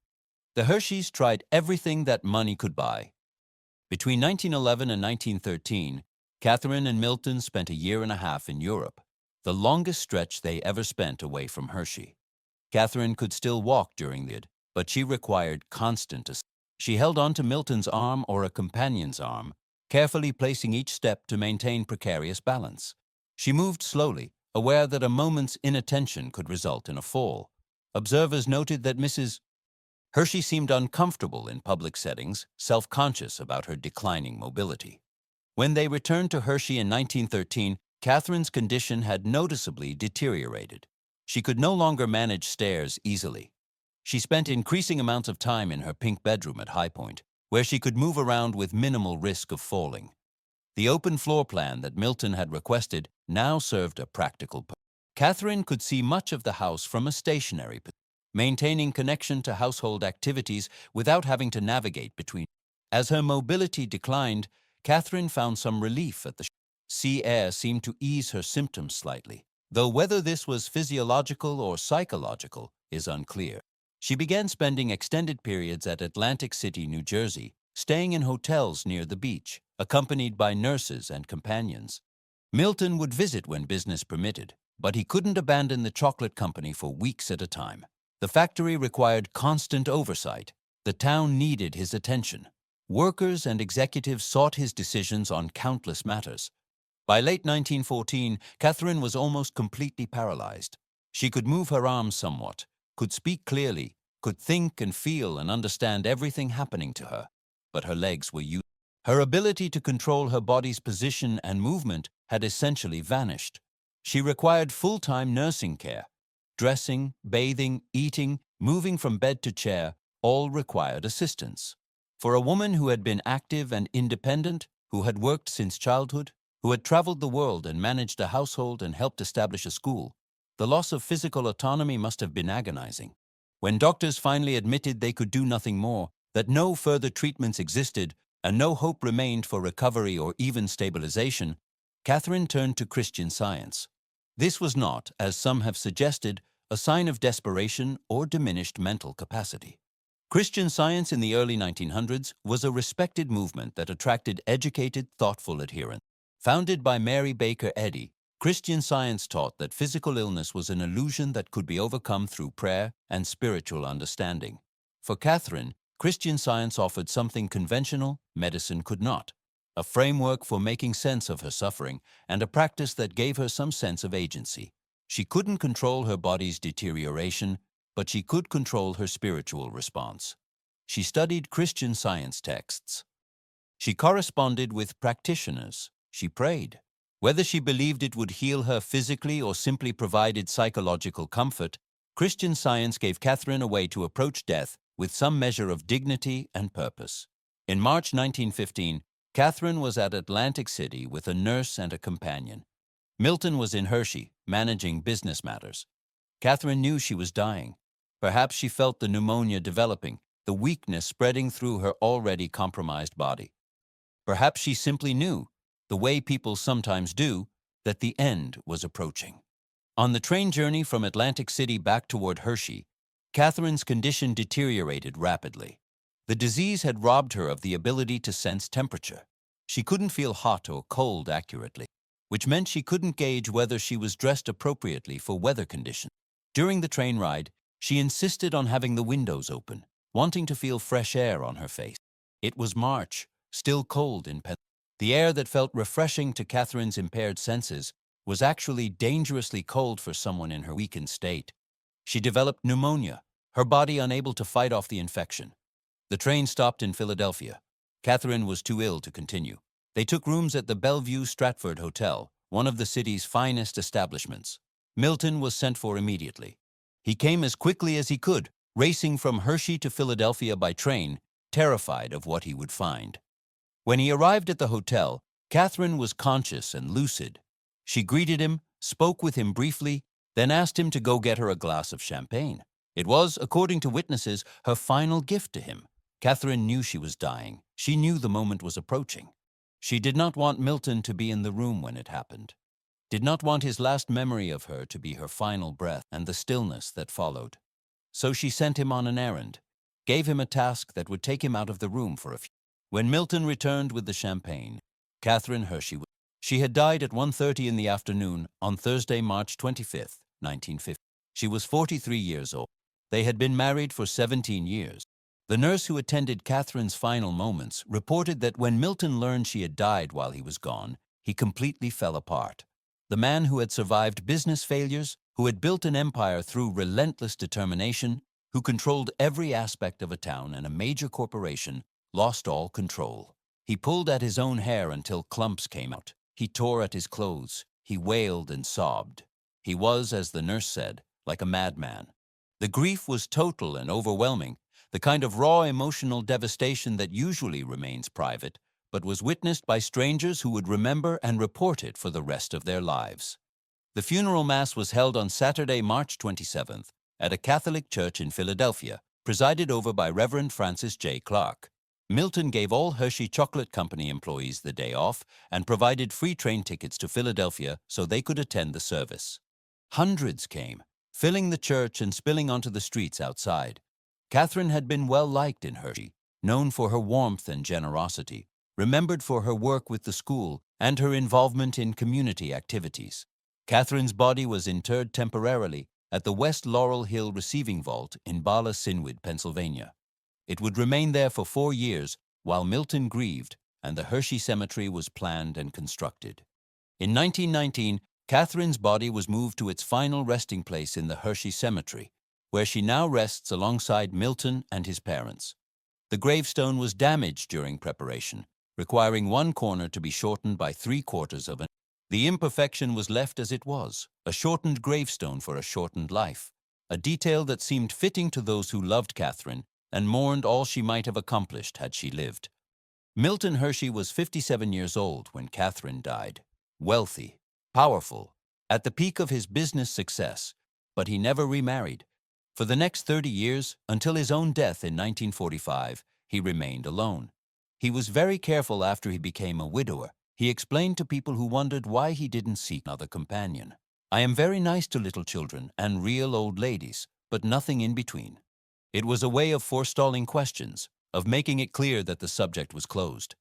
The Hersheys tried everything that money could buy. Between 1911 and 1913, Catherine and Milton spent a year and a half in Europe, the longest stretch they ever spent away from Hershey. Catherine could still walk during the but she required constant assistance. She held on to Milton's arm or a companion's arm, carefully placing each step to maintain precarious balance. She moved slowly, aware that a moment's inattention could result in a fall. Observers noted that Mrs. Hershey seemed uncomfortable in public settings, self-conscious about her declining mobility. When they returned to Hershey in 1913, Catherine's condition had noticeably deteriorated. She could no longer manage stairs easily. She spent increasing amounts of time in her pink bedroom at High Point, where she could move around with minimal risk of falling. The open floor plan that Milton had requested now served a practical purpose. Catherine could see much of the house from a stationary position, maintaining connection to household activities without having to navigate between. As her mobility declined, Catherine found some relief at the sea air seemed to ease her symptoms slightly, though whether this was physiological or psychological is unclear. She began spending extended periods at Atlantic City, New Jersey, staying in hotels near the beach, accompanied by nurses and companions. Milton would visit when business permitted, but he couldn't abandon the chocolate company for weeks at a time. The factory required constant oversight. The town needed his attention. Workers and executives sought his decisions on countless matters. By late 1914, Catherine was almost completely paralyzed. She could move her arms somewhat, could speak clearly, could think and feel and understand everything happening to her, but her legs were useless. Her ability to control her body's position and movement had essentially vanished. She required full-time nursing care. Dressing, bathing, eating, moving from bed to chair, all required assistance. For a woman who had been active and independent, who had worked since childhood, who had traveled the world and managed a household and helped establish a school, the loss of physical autonomy must have been agonizing. When doctors finally admitted they could do nothing more, that no further treatments existed, and no hope remained for recovery or even stabilization, Catherine turned to Christian Science. This was not, as some have suggested, a sign of desperation or diminished mental capacity. Christian Science in the early 1900s was a respected movement that attracted educated, thoughtful adherents. Founded by Mary Baker Eddy, Christian Science taught that physical illness was an illusion that could be overcome through prayer and spiritual understanding. For Catherine, Christian Science offered something conventional medicine could not, a framework for making sense of her suffering and a practice that gave her some sense of agency. She couldn't control her body's deterioration, but she could control her spiritual response. She studied Christian Science texts. She corresponded with practitioners. She prayed. Whether she believed it would heal her physically or simply provided psychological comfort, Christian Science gave Catherine a way to approach death with some measure of dignity and purpose. In March 1915, Catherine was at Atlantic City with a nurse and a companion. Milton was in Hershey, managing business matters. Catherine knew she was dying. Perhaps she felt the pneumonia developing, the weakness spreading through her already compromised body. Perhaps she simply knew, the way people sometimes do, that the end was approaching. On the train journey from Atlantic City back toward Hershey, Catherine's condition deteriorated rapidly. The disease had robbed her of the ability to sense temperature. She couldn't feel hot or cold accurately, which meant she couldn't gauge whether she was dressed appropriately for weather conditions. During the train ride, she insisted on having the windows open, wanting to feel fresh air on her face. It was March, still cold in Pennsylvania. The air that felt refreshing to Catherine's impaired senses was actually dangerously cold for someone in her weakened state. She developed pneumonia, her body unable to fight off the infection. The train stopped in Philadelphia. Catherine was too ill to continue. They took rooms at the Bellevue Stratford Hotel, one of the city's finest establishments. Milton was sent for immediately. He came as quickly as he could, racing from Hershey to Philadelphia by train, terrified of what he would find. When he arrived at the hotel, Catherine was conscious and lucid. She greeted him, spoke with him briefly, then asked him to go get her a glass of champagne. It was, according to witnesses, her final gift to him. Catherine knew she was dying. She knew the moment was approaching. She did not want Milton to be in the room when it happened, did not want his last memory of her to be her final breath and the stillness that followed. So she sent him on an errand, gave him a task that would take him out of the room for a few. When Milton returned with the champagne, Catherine Hershey was. She had died at 1:30 in the afternoon on Thursday, March 25, 1950. She was 43 years old. They had been married for 17 years. The nurse who attended Catherine's final moments reported that when Milton learned she had died while he was gone, he completely fell apart. The man who had survived business failures, who had built an empire through relentless determination, who controlled every aspect of a town and a major corporation, lost all control. He pulled at his own hair until clumps came out. He tore at his clothes. He wailed and sobbed. He was, as the nurse said, like a madman. The grief was total and overwhelming, the kind of raw emotional devastation that usually remains private, but was witnessed by strangers who would remember and report it for the rest of their lives. The funeral mass was held on Saturday, March 27th, at a Catholic church in Philadelphia, presided over by Reverend Francis J. Clark. Milton gave all Hershey Chocolate Company employees the day off and provided free train tickets to Philadelphia so they could attend the service. Hundreds came, filling the church and spilling onto the streets outside. Catherine had been well liked in Hershey, known for her warmth and generosity, remembered for her work with the school and her involvement in community activities. Catherine's body was interred temporarily at the West Laurel Hill Receiving Vault in Bala Cynwyd, Pennsylvania. It would remain there for 4 years while Milton grieved and the Hershey Cemetery was planned and constructed. In 1919, Catherine's body was moved to its final resting place in the Hershey Cemetery, where she now rests alongside Milton and his parents. The gravestone was damaged during preparation, requiring one corner to be shortened by 3/4 of an inch. The imperfection was left as it was, a shortened gravestone for a shortened life, a detail that seemed fitting to those who loved Catherine and mourned all she might have accomplished had she lived. Milton Hershey was 57 years old when Catherine died, wealthy, powerful, at the peak of his business success, but he never remarried. For the next 30 years, until his own death in 1945, he remained alone. He was very careful after he became a widower. He explained to people who wondered why he didn't seek another companion. "I am very nice to little children and real old ladies, but nothing in between." It was a way of forestalling questions, of making it clear that the subject was closed.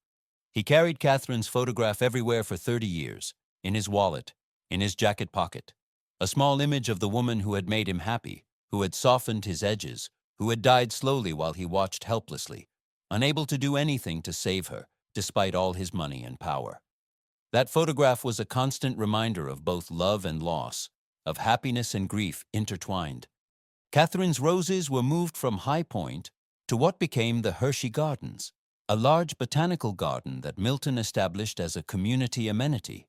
He carried Catherine's photograph everywhere for 30 years, in his wallet, in his jacket pocket. A small image of the woman who had made him happy, who had softened his edges, who had died slowly while he watched helplessly, unable to do anything to save her, despite all his money and power. That photograph was a constant reminder of both love and loss, of happiness and grief intertwined. Catherine's roses were moved from High Point, to what became the Hershey Gardens, a large botanical garden that Milton established as a community amenity.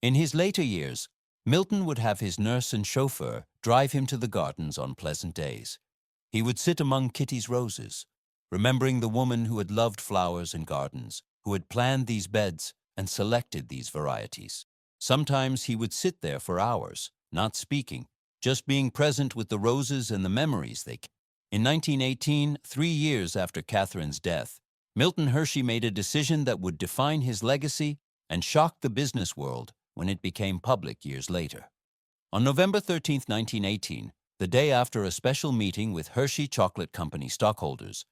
In his later years, Milton would have his nurse and chauffeur drive him to the gardens on pleasant days. He would sit among Kitty's roses, remembering the woman who had loved flowers and gardens, who had planned these beds and selected these varieties. Sometimes he would sit there for hours, not speaking, just being present with the roses and the memories they carried. In 1918, 3 years after Catherine's death, Milton Hershey made a decision that would define his legacy and shock the business world when it became public years later. On November 13, 1918, the day after a special meeting with Hershey Chocolate Company stockholders,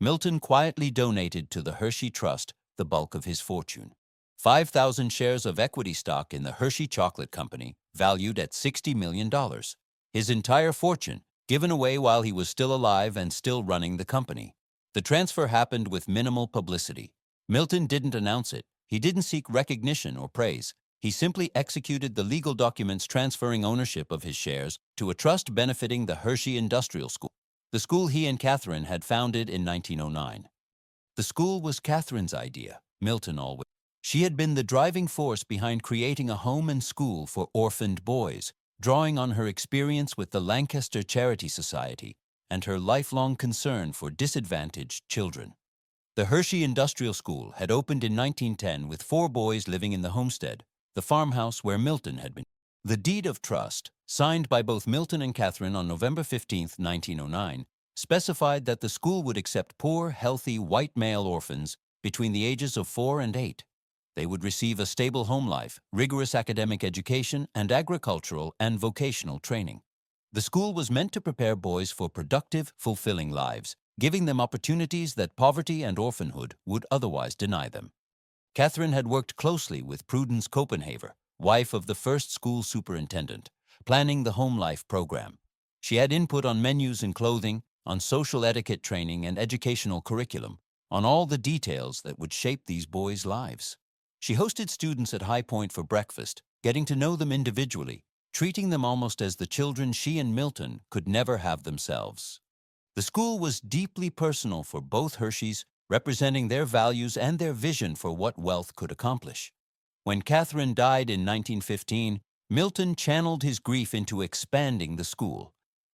Milton quietly donated to the Hershey Trust the bulk of his fortune. 5,000 shares of equity stock in the Hershey Chocolate Company, valued at $60 million. His entire fortune given away while he was still alive and still running the company. The transfer happened with minimal publicity. Milton didn't announce it. He didn't seek recognition or praise. He simply executed the legal documents transferring ownership of his shares to a trust benefiting the Hershey Industrial School, the school he and Catherine had founded in 1909. The school was Catherine's idea, Milton always. She had been the driving force behind creating a home and school for orphaned boys, drawing on her experience with the Lancaster Charity Society and her lifelong concern for disadvantaged children. The Hershey Industrial School had opened in 1910 with 4 boys living in the homestead, the farmhouse where Milton had been. The deed of trust, signed by both Milton and Catherine on November 15, 1909, specified that the school would accept poor, healthy, white male orphans between the ages of 4 and 8. They would receive a stable home life, rigorous academic education, and agricultural and vocational training. The school was meant to prepare boys for productive, fulfilling lives, giving them opportunities that poverty and orphanhood would otherwise deny them. Catherine had worked closely with Prudence Copenhaver, wife of the first school superintendent, planning the home life program. She had input on menus and clothing, on social etiquette training and educational curriculum, on all the details that would shape these boys' lives. She hosted students at High Point for breakfast, getting to know them individually, treating them almost as the children she and Milton could never have themselves. The school was deeply personal for both Hersheys, representing their values and their vision for what wealth could accomplish. When Catherine died in 1915, Milton channeled his grief into expanding the school.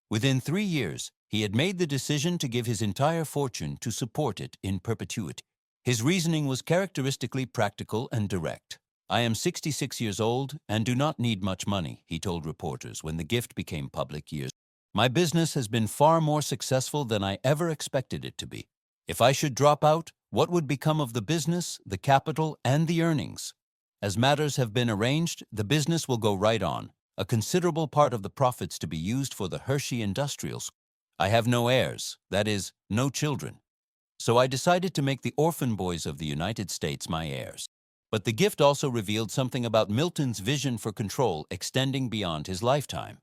Within 3 years, he had made the decision to give his entire fortune to support it in perpetuity. His reasoning was characteristically practical and direct. "I am 66 years old and do not need much money," he told reporters when the gift became public years. "My business has been far more successful than I ever expected it to be. If I should drop out, what would become of the business, the capital, and the earnings? As matters have been arranged, the business will go right on, a considerable part of the profits to be used for the Hershey Industrial School. I have no heirs, that is, no children. So I decided to make the orphan boys of the United States my heirs." But the gift also revealed something about Milton's vision for control extending beyond his lifetime.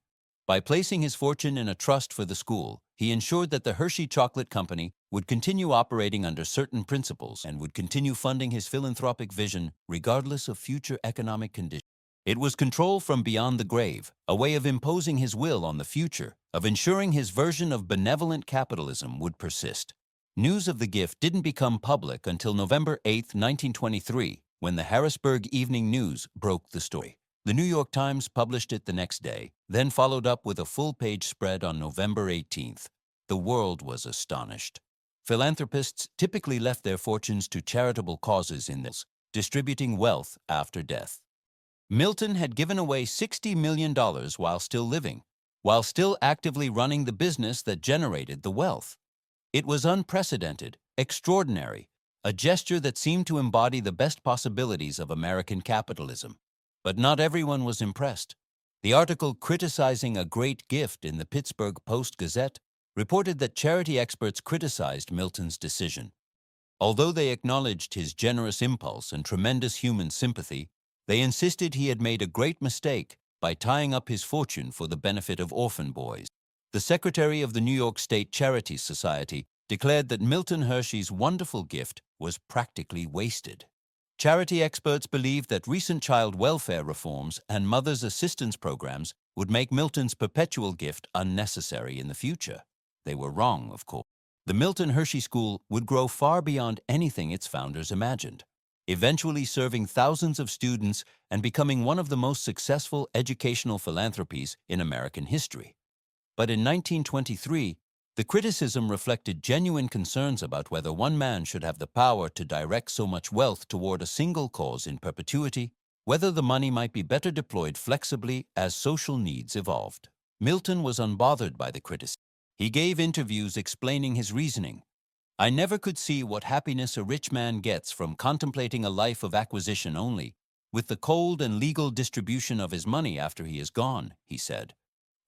By placing his fortune in a trust for the school, he ensured that the Hershey Chocolate Company would continue operating under certain principles and would continue funding his philanthropic vision regardless of future economic conditions. It was control from beyond the grave, a way of imposing his will on the future, of ensuring his version of benevolent capitalism would persist. News of the gift didn't become public until November 8, 1923, when the Harrisburg Evening News broke the story. The New York Times published it the next day, then followed up with a full-page spread on November 18th. The world was astonished. Philanthropists typically left their fortunes to charitable causes in this, distributing wealth after death. Milton had given away $60 million while still living, while still actively running the business that generated the wealth. It was unprecedented, extraordinary, a gesture that seemed to embody the best possibilities of American capitalism. But not everyone was impressed. The article criticizing a great gift in the Pittsburgh Post-Gazette reported that charity experts criticized Milton's decision. Although they acknowledged his generous impulse and tremendous human sympathy, they insisted he had made a great mistake by tying up his fortune for the benefit of orphan boys. The secretary of the New York State Charity Society declared that Milton Hershey's wonderful gift was practically wasted. Charity experts believed that recent child welfare reforms and mothers' assistance programs would make Milton's perpetual gift unnecessary in the future. They were wrong, of course. The Milton Hershey School would grow far beyond anything its founders imagined, eventually serving thousands of students and becoming one of the most successful educational philanthropies in American history. But in 1923, the criticism reflected genuine concerns about whether one man should have the power to direct so much wealth toward a single cause in perpetuity, whether the money might be better deployed flexibly as social needs evolved. Milton was unbothered by the criticism. He gave interviews explaining his reasoning. "I never could see what happiness a rich man gets from contemplating a life of acquisition only, with the cold and legal distribution of his money after he is gone," he said.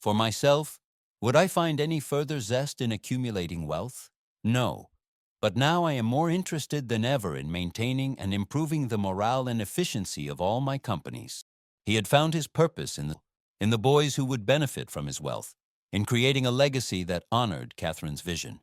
"For myself, would I find any further zest in accumulating wealth? No. But now I am more interested than ever in maintaining and improving the morale and efficiency of all my companies." He had found his purpose in the boys who would benefit from his wealth, in creating a legacy that honored Catherine's vision.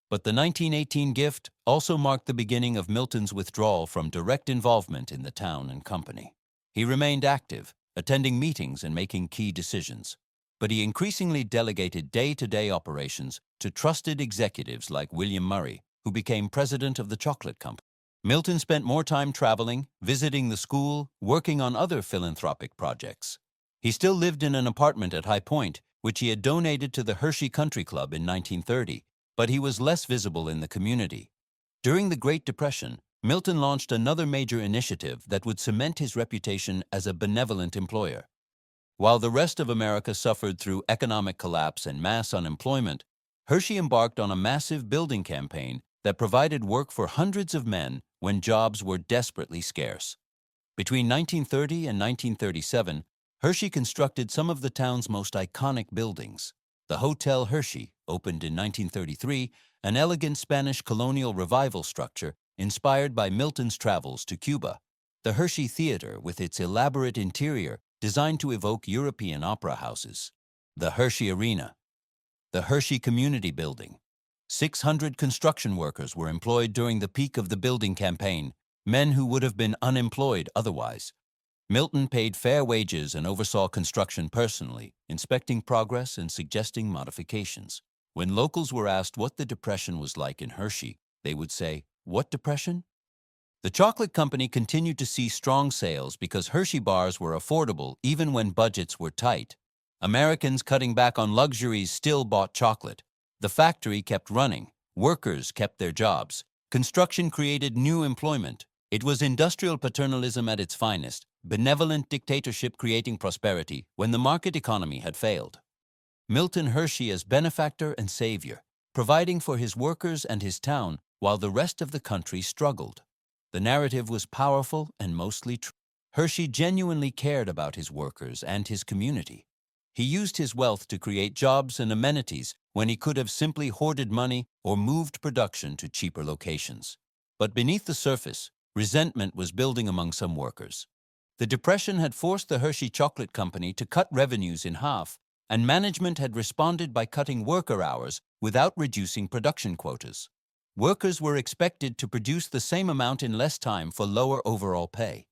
But the 1918 gift also marked the beginning of Milton's withdrawal from direct involvement in the town and company. He remained active, attending meetings and making key decisions, but he increasingly delegated day-to-day operations to trusted executives like William Murray, who became president of the chocolate company. Milton spent more time traveling, visiting the school, working on other philanthropic projects. He still lived in an apartment at High Point, which he had donated to the Hershey Country Club in 1930, but he was less visible in the community. During the Great Depression, Milton launched another major initiative that would cement his reputation as a benevolent employer. While the rest of America suffered through economic collapse and mass unemployment, Hershey embarked on a massive building campaign that provided work for hundreds of men when jobs were desperately scarce. Between 1930 and 1937, Hershey constructed some of the town's most iconic buildings. The Hotel Hershey opened in 1933, an elegant Spanish colonial revival structure inspired by Milton's travels to Cuba. The Hershey Theater, with its elaborate interior designed to evoke European opera houses. The Hershey Arena. The Hershey Community Building. 600 construction workers were employed during the peak of the building campaign, men who would have been unemployed otherwise. Milton paid fair wages and oversaw construction personally, inspecting progress and suggesting modifications. When locals were asked what the Depression was like in Hershey, they would say, "What depression?" The chocolate company continued to see strong sales because Hershey bars were affordable even when budgets were tight. Americans cutting back on luxuries still bought chocolate. The factory kept running. Workers kept their jobs. Construction created new employment. It was industrial paternalism at its finest, benevolent dictatorship creating prosperity when the market economy had failed. Milton Hershey as benefactor and savior, providing for his workers and his town while the rest of the country struggled. The narrative was powerful and mostly true. Hershey genuinely cared about his workers and his community. He used his wealth to create jobs and amenities when he could have simply hoarded money or moved production to cheaper locations. But beneath the surface, resentment was building among some workers. The Depression had forced the Hershey Chocolate Company to cut revenues in half, and management had responded by cutting worker hours without reducing production quotas. Workers were expected to produce the same amount in less time for lower overall pay.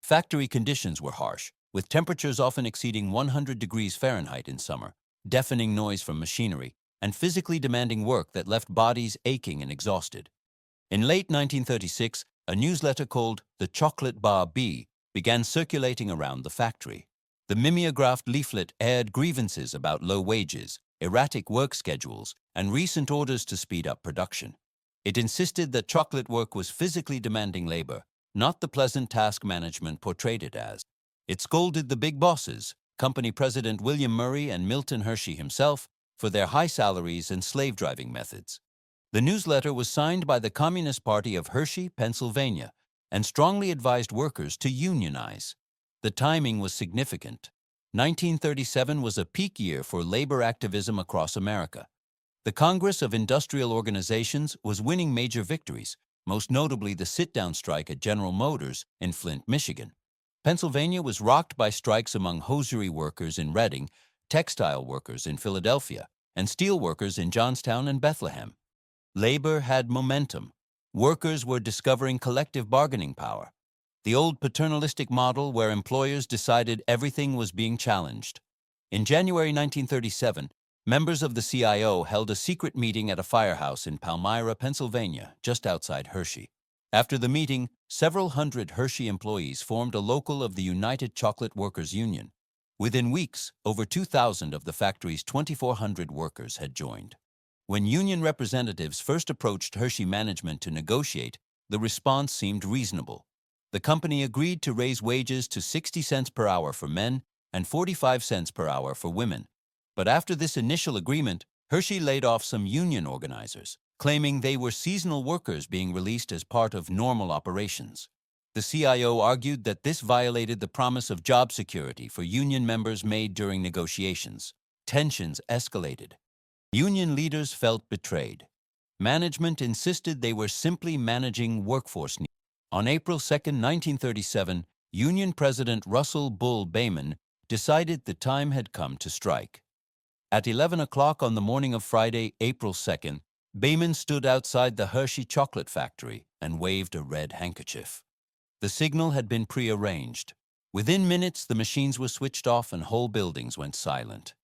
Factory conditions were harsh, with temperatures often exceeding 100 degrees Fahrenheit in summer, deafening noise from machinery, and physically demanding work that left bodies aching and exhausted. In late 1936, a newsletter called The Chocolate Bar Bee began circulating around the factory. The mimeographed leaflet aired grievances about low wages, erratic work schedules, and recent orders to speed up production. It insisted that chocolate work was physically demanding labor, not the pleasant task management portrayed it as. It scolded the big bosses, company president William Murray and Milton Hershey himself, for their high salaries and slave-driving methods. The newsletter was signed by the Communist Party of Hershey, Pennsylvania, and strongly advised workers to unionize. The timing was significant. 1937 was a peak year for labor activism across America. The Congress of Industrial Organizations was winning major victories, most notably the sit-down strike at General Motors in Flint, Michigan. Pennsylvania was rocked by strikes among hosiery workers in Reading, textile workers in Philadelphia, and steel workers in Johnstown and Bethlehem. Labor had momentum. Workers were discovering collective bargaining power. The old paternalistic model where employers decided everything was being challenged. In January 1937, Members of the CIO held a secret meeting at a firehouse in Palmyra, Pennsylvania, just outside Hershey. After the meeting, several hundred Hershey employees formed a local of the United Chocolate Workers Union. Within weeks, over 2,000 of the factory's 2,400 workers had joined. When union representatives first approached Hershey management to negotiate, the response seemed reasonable. The company agreed to raise wages to 60 cents per hour for men and 45 cents per hour for women. But after this initial agreement, Hershey laid off some union organizers, claiming they were seasonal workers being released as part of normal operations. The CIO argued that this violated the promise of job security for union members made during negotiations. Tensions escalated. Union leaders felt betrayed. Management insisted they were simply managing workforce needs. On April 2, 1937, Union President Russell Bull Bayman decided the time had come to strike. At 11 o'clock on the morning of Friday, April 2nd, Bayman stood outside the Hershey chocolate factory and waved a red handkerchief. The signal had been prearranged. Within minutes, the machines were switched off and whole buildings went silent.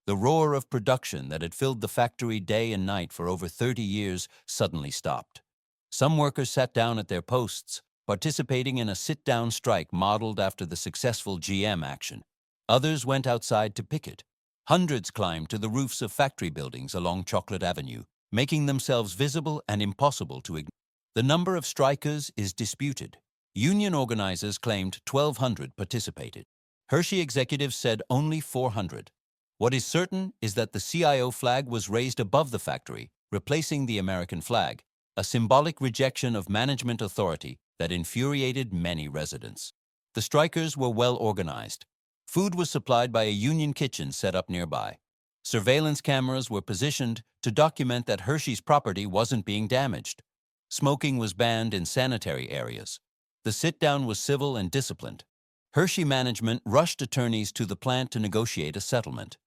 The roar of production that had filled the factory day and night for over 30 years suddenly stopped. Some workers sat down at their posts, participating in a sit-down strike modeled after the successful GM action. Others went outside to picket. Hundreds climbed to the roofs of factory buildings along Chocolate Avenue, making themselves visible and impossible to ignore. The number of strikers is disputed. Union organizers claimed 1,200 participated. Hershey executives said only 400. What is certain is that the CIO flag was raised above the factory, replacing the American flag, a symbolic rejection of management authority that infuriated many residents. The strikers were well organized. Food was supplied by a union kitchen set up nearby. Surveillance cameras were positioned to document that Hershey's property wasn't being damaged. Smoking was banned in sanitary areas. The sit-down was civil and disciplined. Hershey management rushed attorneys to the plant to negotiate a settlement.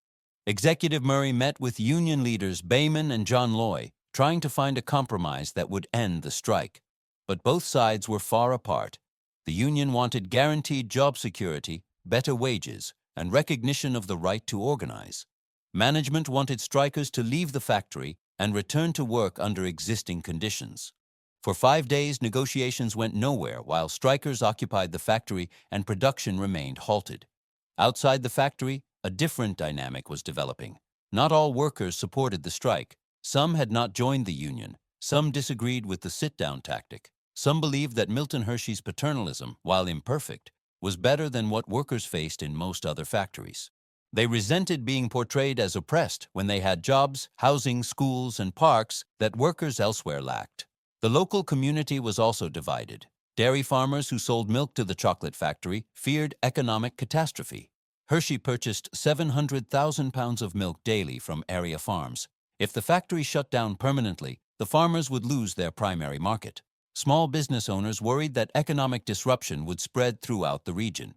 Executive Murray met with union leaders Bayman and John Loy, trying to find a compromise that would end the strike. But both sides were far apart. The union wanted guaranteed job security, better wages, and recognition of the right to organize. Management wanted strikers to leave the factory and return to work under existing conditions. For 5 days, negotiations went nowhere while strikers occupied the factory and production remained halted. Outside the factory, a different dynamic was developing. Not all workers supported the strike. Some had not joined the union. Some disagreed with the sit-down tactic. Some believed that Milton Hershey's paternalism, while imperfect, was better than what workers faced in most other factories. They resented being portrayed as oppressed when they had jobs, housing, schools, and parks that workers elsewhere lacked. The local community was also divided. Dairy farmers who sold milk to the chocolate factory feared economic catastrophe. Hershey purchased 700,000 pounds of milk daily from area farms. If the factory shut down permanently, the farmers would lose their primary market. Small business owners worried that economic disruption would spread throughout the region.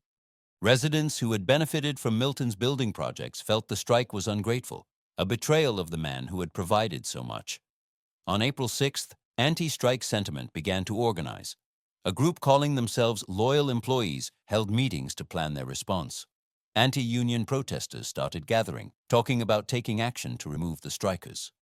Residents who had benefited from Milton's building projects felt the strike was ungrateful, a betrayal of the man who had provided so much. On April 6th, anti-strike sentiment began to organize. A group calling themselves Loyal Employees held meetings to plan their response. Anti-union protesters started gathering, talking about taking action to remove the strikers.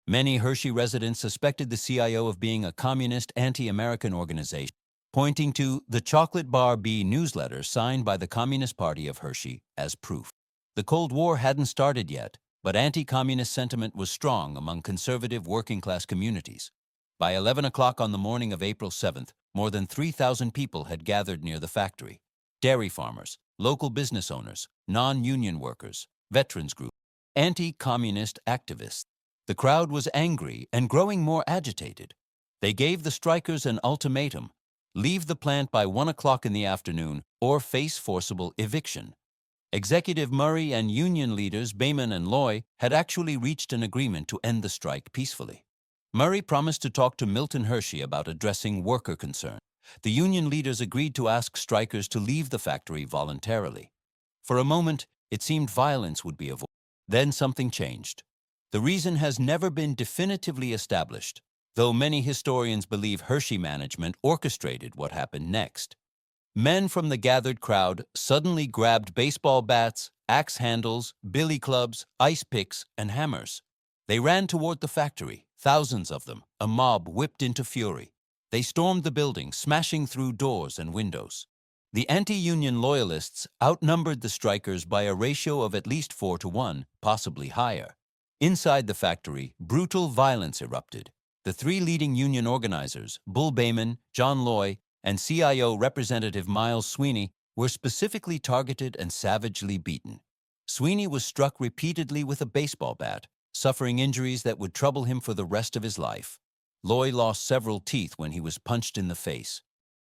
Many Hershey residents suspected the CIO of being a communist anti-American organization, pointing to the Chocolate Bar B newsletter signed by the Communist Party of Hershey as proof. The Cold War hadn't started yet, but anti-communist sentiment was strong among conservative working-class communities. By 11 o'clock on the morning of April 7th, more than 3,000 people had gathered near the factory. Dairy farmers, local business owners, non-union workers, veterans groups, anti-communist activists. The crowd was angry and growing more agitated. They gave the strikers an ultimatum: leave the plant by 1 o'clock in the afternoon or face forcible eviction. Executive Murray and union leaders Bayman and Loy had actually reached an agreement to end the strike peacefully. Murray promised to talk to Milton Hershey about addressing worker concerns. The union leaders agreed to ask strikers to leave the factory voluntarily. For a moment, it seemed violence would be avoided. Then something changed. The reason has never been definitively established, though many historians believe Hershey management orchestrated what happened next. Men from the gathered crowd suddenly grabbed baseball bats, axe handles, billy clubs, ice picks, and hammers. They ran toward the factory, thousands of them, a mob whipped into fury. They stormed the building, smashing through doors and windows. The anti-union loyalists outnumbered the strikers by a ratio of at least 4-1, possibly higher. Inside the factory, brutal violence erupted. The three leading union organizers, Bull Bayman, John Loy, and CIO Representative Miles Sweeney, were specifically targeted and savagely beaten. Sweeney was struck repeatedly with a baseball bat, suffering injuries that would trouble him for the rest of his life. Loy lost several teeth when he was punched in the face.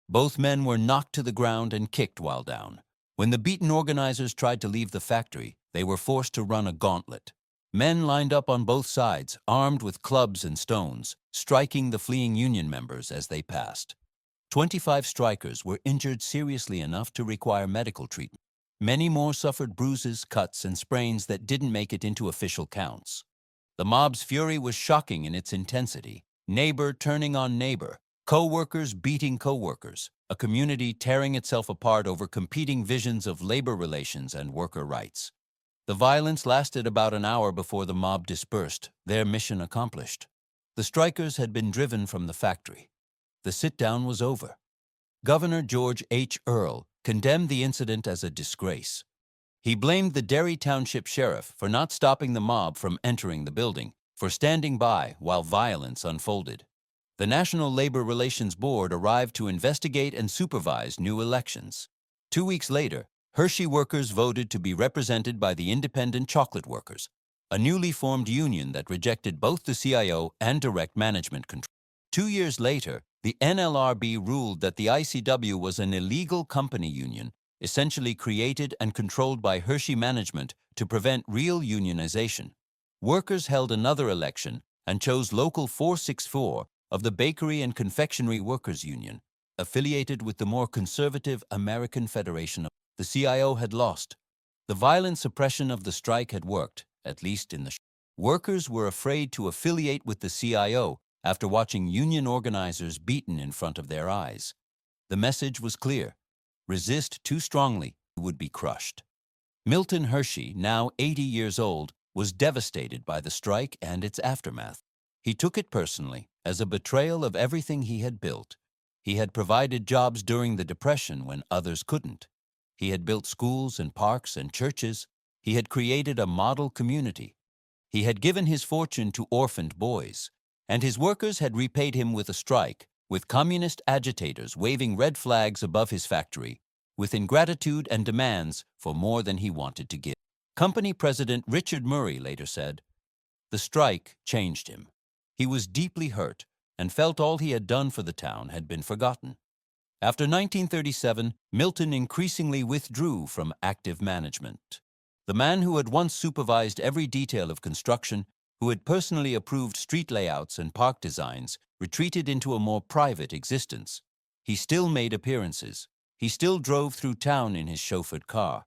Both men were knocked to the ground and kicked while down. When the beaten organizers tried to leave the factory, they were forced to run a gauntlet. Men lined up on both sides, armed with clubs and stones, striking the fleeing union members as they passed. 25 strikers were injured seriously enough to require medical treatment. Many more suffered bruises, cuts, and sprains that didn't make it into official counts. The mob's fury was shocking in its intensity. Neighbor turning on neighbor, co-workers beating co-workers, a community tearing itself apart over competing visions of labor relations and worker rights. The violence lasted about an hour before the mob dispersed, their mission accomplished. The strikers had been driven from the factory. The sit-down was over. Governor George H. Earle condemned the incident as a disgrace. He blamed the Derry Township Sheriff for not stopping the mob from entering the building, for standing by while violence unfolded. The National Labor Relations Board arrived to investigate and supervise new elections. 2 weeks later, Hershey workers voted to be represented by the Independent Chocolate Workers, a newly formed union that rejected both the CIO and direct management control. 2 years later, the NLRB ruled that the ICW was an illegal company union, essentially created and controlled by Hershey management to prevent real unionization. Workers held another election and chose Local 464 of the Bakery and Confectionery Workers Union, affiliated with the more conservative American Federation. The CIO had lost. The violent suppression of the strike had worked, at least in the Workers were afraid to affiliate with the CIO after watching union organizers beaten in front of their eyes. The message was clear. Resist too strongly, you would be crushed. Milton Hershey, now 80 years old, was devastated by the strike and its aftermath. He took it personally, as a betrayal of everything he had built. He had provided jobs during the Depression when others couldn't. He had built schools and parks and churches. He had created a model community. He had given his fortune to orphaned boys. And his workers had repaid him with a strike, with communist agitators waving red flags above his factory, with ingratitude and demands for more than he wanted to give. Company President Richard Murray later said, "The strike changed him. He was deeply hurt and felt all he had done for the town had been forgotten." After 1937, Milton increasingly withdrew from active management. The man who had once supervised every detail of construction, who had personally approved street layouts and park designs, retreated into a more private existence. He still made appearances. He still drove through town in his chauffeured car.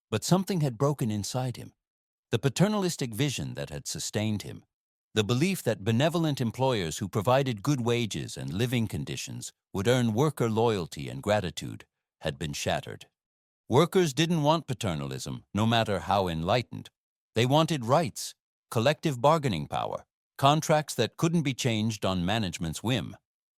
But something had broken inside him. The paternalistic vision that had sustained him, the belief that benevolent employers who provided good wages and living conditions would earn worker loyalty and gratitude, had been shattered. Workers didn't want paternalism, no matter how enlightened. They wanted rights, collective bargaining power, contracts that couldn't be changed on management's whim.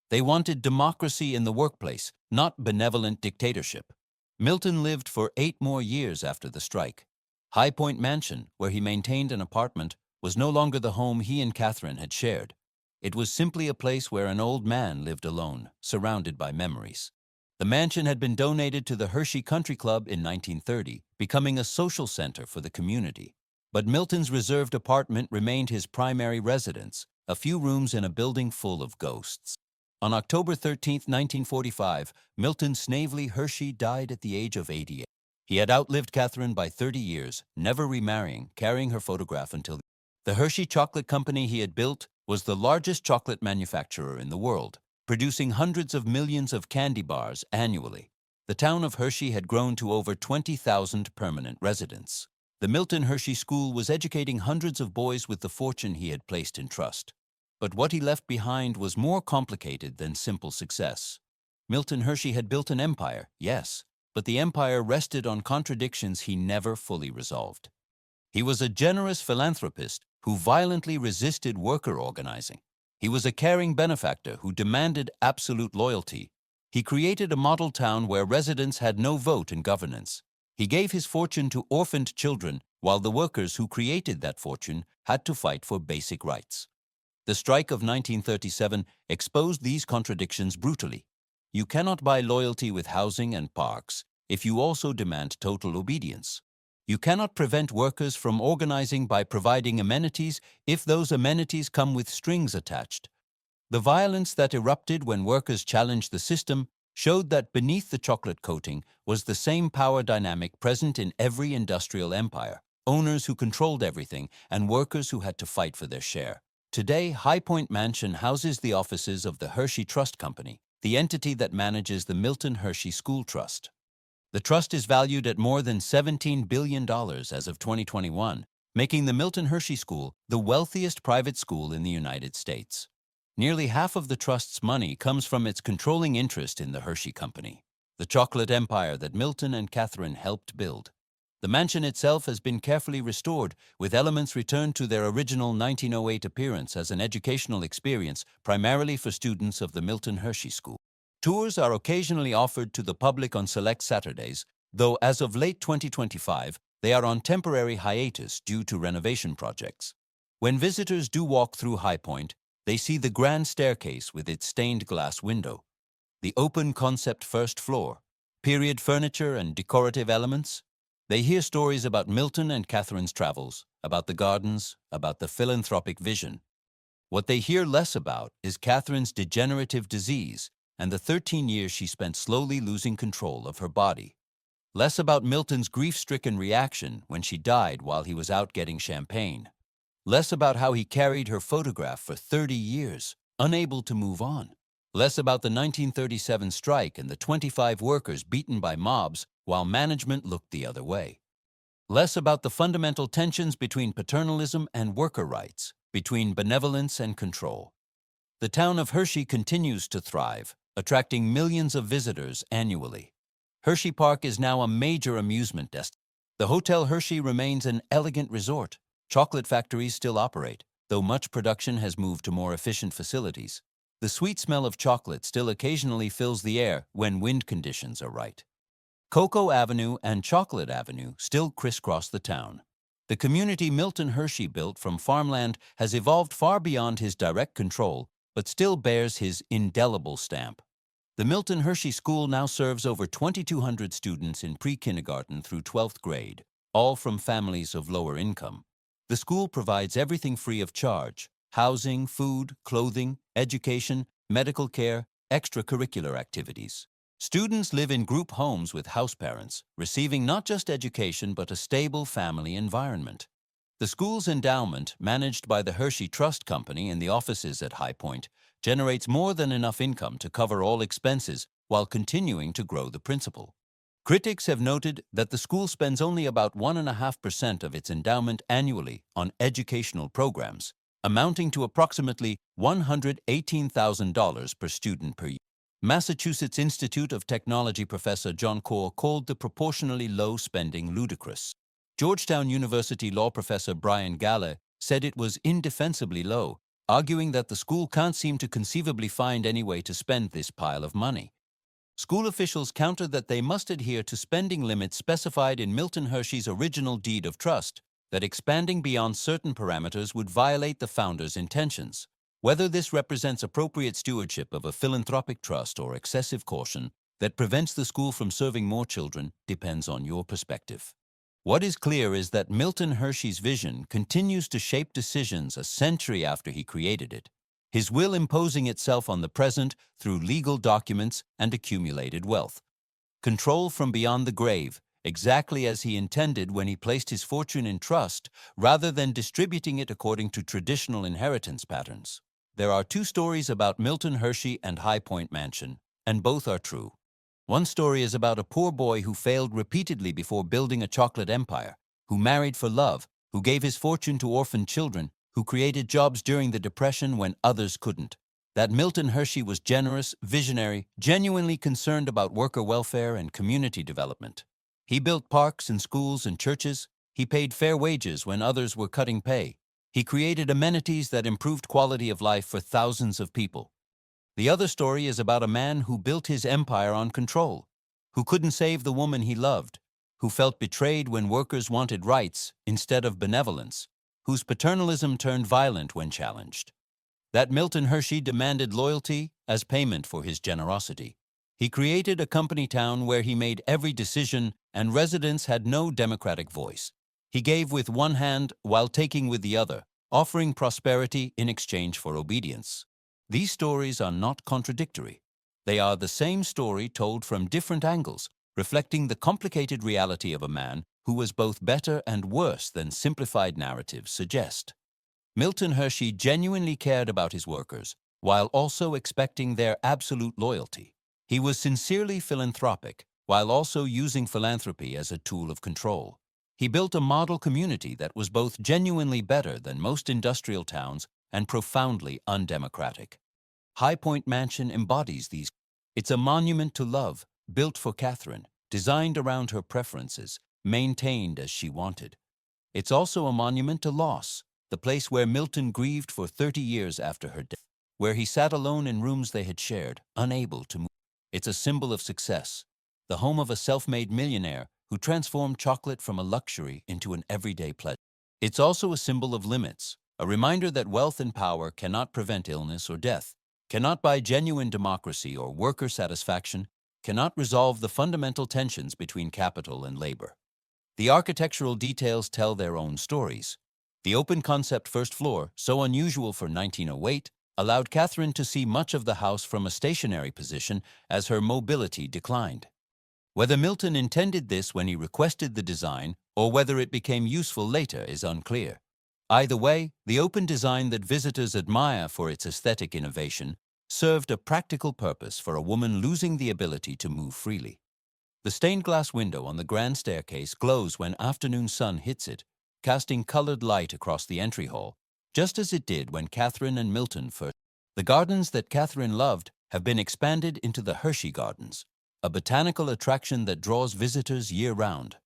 They wanted democracy in the workplace, not benevolent dictatorship. Milton lived for 8 more years after the strike. High Point Mansion, where he maintained an apartment, was no longer the home he and Catherine had shared. It was simply a place where an old man lived alone, surrounded by memories. The mansion had been donated to the Hershey Country Club in 1930, becoming a social center for the community. But Milton's reserved apartment remained his primary residence, a few rooms in a building full of ghosts. On October 13, 1945, Milton Snavely Hershey died at the age of 88. He had outlived Catherine by 30 years, never remarrying, carrying her photograph until the Hershey Chocolate Company he had built was the largest chocolate manufacturer in the world, producing hundreds of millions of candy bars annually. The town of Hershey had grown to over 20,000 permanent residents. The Milton Hershey School was educating hundreds of boys with the fortune he had placed in trust. But what he left behind was more complicated than simple success. Milton Hershey had built an empire, yes, but the empire rested on contradictions he never fully resolved. He was a generous philanthropist who violently resisted worker organizing. He was a caring benefactor who demanded absolute loyalty. He created a model town where residents had no vote in governance. He gave his fortune to orphaned children, while the workers who created that fortune had to fight for basic rights. The strike of 1937 exposed these contradictions brutally. You cannot buy loyalty with housing and parks if you also demand total obedience. You cannot prevent workers from organizing by providing amenities if those amenities come with strings attached. The violence that erupted when workers challenged the system showed that beneath the chocolate coating was the same power dynamic present in every industrial empire, owners who controlled everything and workers who had to fight for their share. Today, High Point Mansion houses the offices of the Hershey Trust Company, the entity that manages the Milton Hershey School Trust. The trust is valued at more than $17 billion as of 2021, making the Milton Hershey School the wealthiest private school in the United States. Nearly half of the trust's money comes from its controlling interest in the Hershey Company, the chocolate empire that Milton and Catherine helped build. The mansion itself has been carefully restored, with elements returned to their original 1908 appearance as an educational experience primarily for students of the Milton Hershey School. Tours are occasionally offered to the public on select Saturdays, though as of late 2025, they are on temporary hiatus due to renovation projects. When visitors do walk through High Point, they see the grand staircase with its stained glass window, the open concept first floor, period furniture and decorative elements. They hear stories about Milton and Catherine's travels, about the gardens, about the philanthropic vision. What they hear less about is Catherine's degenerative disease and the 13 years she spent slowly losing control of her body. Less about Milton's grief-stricken reaction when she died while he was out getting champagne. Less about how he carried her photograph for 30 years, unable to move on. Less about the 1937 strike and the 25 workers beaten by mobs while management looked the other way. Less about the fundamental tensions between paternalism and worker rights, between benevolence and control. The town of Hershey continues to thrive, attracting millions of visitors annually. Hershey Park is now a major amusement destination. The Hotel Hershey remains an elegant resort. Chocolate factories still operate, though much production has moved to more efficient facilities. The sweet smell of chocolate still occasionally fills the air when wind conditions are right. Cocoa Avenue and Chocolate Avenue still crisscross the town. The community Milton Hershey built from farmland has evolved far beyond his direct control, but still bears his indelible stamp. The Milton Hershey School now serves over 2,200 students in pre-kindergarten through 12th grade, all from families of lower income. The school provides everything free of charge: housing, food, clothing, education, medical care, extracurricular activities. Students live in group homes with house parents, receiving not just education but a stable family environment. The school's endowment, managed by the Hershey Trust Company and the offices at High Point, generates more than enough income to cover all expenses while continuing to grow the principal. Critics have noted that the school spends only about 1.5% of its endowment annually on educational programs, amounting to approximately $118,000 per student per year. Massachusetts Institute of Technology professor John Core called the proportionally low spending ludicrous. Georgetown University law professor Brian Galle said it was indefensibly low, arguing that the school can't seem to conceivably find any way to spend this pile of money. School officials countered that they must adhere to spending limits specified in Milton Hershey's original deed of trust, that expanding beyond certain parameters would violate the founder's intentions. Whether this represents appropriate stewardship of a philanthropic trust or excessive caution that prevents the school from serving more children depends on your perspective. What is clear is that Milton Hershey's vision continues to shape decisions a century after he created it, his will imposing itself on the present through legal documents and accumulated wealth. Control from beyond the grave, exactly as he intended when he placed his fortune in trust rather than distributing it according to traditional inheritance patterns. There are two stories about Milton Hershey and High Point Mansion, and both are true. One story is about a poor boy who failed repeatedly before building a chocolate empire, who married for love, who gave his fortune to orphaned children, who created jobs during the Depression when others couldn't. that Milton Hershey was generous, visionary, genuinely concerned about worker welfare and community development. He built parks and schools and churches. He paid fair wages when others were cutting pay. He created amenities that improved quality of life for thousands of people. The other story is about a man who built his empire on control, who couldn't save the woman he loved, who felt betrayed when workers wanted rights instead of benevolence, whose paternalism turned violent when challenged. That Milton Hershey demanded loyalty as payment for his generosity. He created a company town where he made every decision and residents had no democratic voice. He gave with one hand while taking with the other, offering prosperity in exchange for obedience. These stories are not contradictory. They are the same story told from different angles, reflecting the complicated reality of a man who was both better and worse than simplified narratives suggest. Milton Hershey genuinely cared about his workers, while also expecting their absolute loyalty. He was sincerely philanthropic, while also using philanthropy as a tool of control. He built a model community that was both genuinely better than most industrial towns and profoundly undemocratic. High Point Mansion embodies these. It's a monument to love, built for Catherine, designed around her preferences, maintained as she wanted. It's also a monument to loss, the place where Milton grieved for 30 years after her death, where he sat alone in rooms they had shared, unable to move. It's a symbol of success, the home of a self-made millionaire who transformed chocolate from a luxury into an everyday pleasure. It's also a symbol of limits, a reminder that wealth and power cannot prevent illness or death, cannot buy genuine democracy or worker satisfaction, cannot resolve the fundamental tensions between capital and labor. The architectural details tell their own stories. The open-concept first floor, so unusual for 1908, allowed Catherine to see much of the house from a stationary position as her mobility declined. Whether Milton intended this when he requested the design or whether it became useful later is unclear. Either way, the open design that visitors admire for its aesthetic innovation served a practical purpose for a woman losing the ability to move freely. The stained glass window on the grand staircase glows when afternoon sun hits it, casting colored light across the entry hall, just as it did when Catherine and Milton first. The gardens that Catherine loved have been expanded into the Hershey Gardens, a botanical attraction that draws visitors year-round.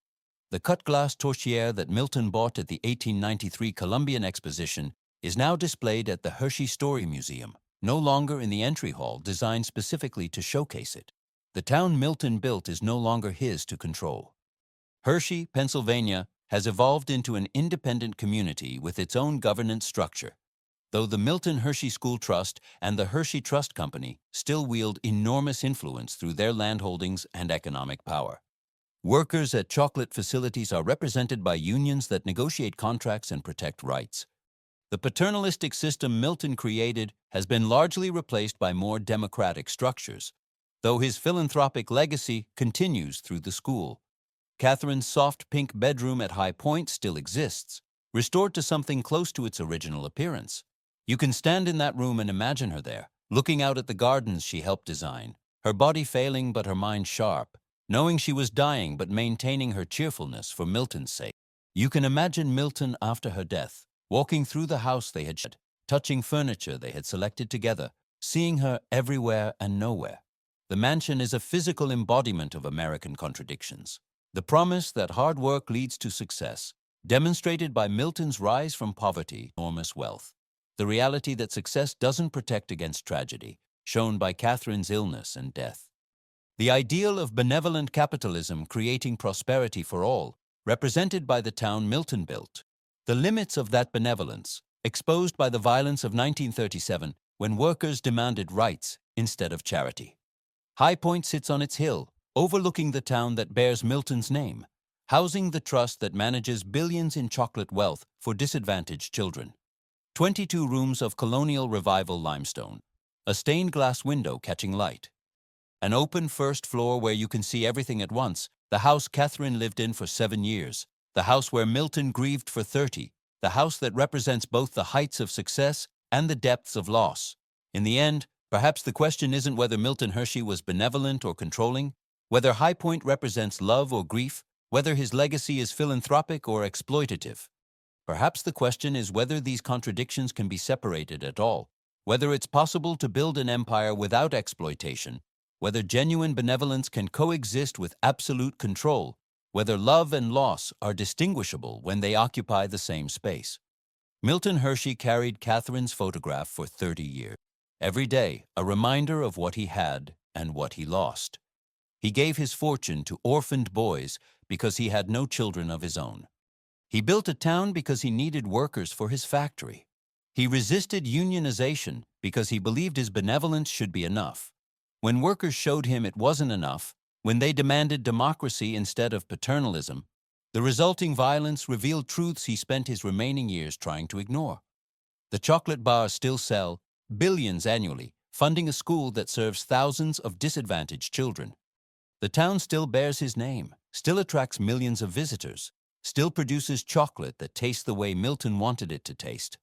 The cut-glass tourtière that Milton bought at the 1893 Columbian Exposition is now displayed at the Hershey Story Museum, no longer in the entry hall designed specifically to showcase it. The town Milton built is no longer his to control. Hershey, Pennsylvania, has evolved into an independent community with its own governance structure, though the Milton Hershey School Trust and the Hershey Trust Company still wield enormous influence through their landholdings and economic power. Workers at chocolate facilities are represented by unions that negotiate contracts and protect rights. The paternalistic system Milton created has been largely replaced by more democratic structures, though his philanthropic legacy continues through the school. Catherine's soft pink bedroom at High Point still exists, restored to something close to its original appearance. You can stand in that room and imagine her there, looking out at the gardens she helped design, her body failing but her mind sharp, knowing she was dying but maintaining her cheerfulness for Milton's sake. You can imagine Milton after her death, walking through the house they had shared, touching furniture they had selected together, seeing her everywhere and nowhere. The mansion is a physical embodiment of American contradictions. The promise that hard work leads to success, demonstrated by Milton's rise from poverty to enormous wealth. The reality that success doesn't protect against tragedy, shown by Catherine's illness and death. The ideal of benevolent capitalism creating prosperity for all, represented by the town Milton built. The limits of that benevolence, exposed by the violence of 1937 when workers demanded rights instead of charity. High Point sits on its hill, overlooking the town that bears Milton's name, housing the trust that manages billions in chocolate wealth for disadvantaged children. 22 rooms of colonial revival limestone, a stained glass window catching light. An open first floor where you can see everything at once, the house Catherine lived in for 7 years, the house where Milton grieved for 30, the house that represents both the heights of success and the depths of loss. In the end, perhaps the question isn't whether Milton Hershey was benevolent or controlling, whether High Point represents love or grief, whether his legacy is philanthropic or exploitative. Perhaps the question is whether these contradictions can be separated at all, Whether it's possible to build an empire without exploitation, whether genuine benevolence can coexist with absolute control, whether love and loss are distinguishable when they occupy the same space. Milton Hershey carried Catherine's photograph for 30 years. Every day, a reminder of what he had and what he lost. He gave his fortune to orphaned boys because he had no children of his own. He built a town because he needed workers for his factory. He resisted unionization because he believed his benevolence should be enough. When workers showed him it wasn't enough, when they demanded democracy instead of paternalism, the resulting violence revealed truths he spent his remaining years trying to ignore. The chocolate bars still sell billions annually, funding a school that serves thousands of disadvantaged children. The town still bears his name, still attracts millions of visitors, still produces chocolate that tastes the way Milton wanted it to taste.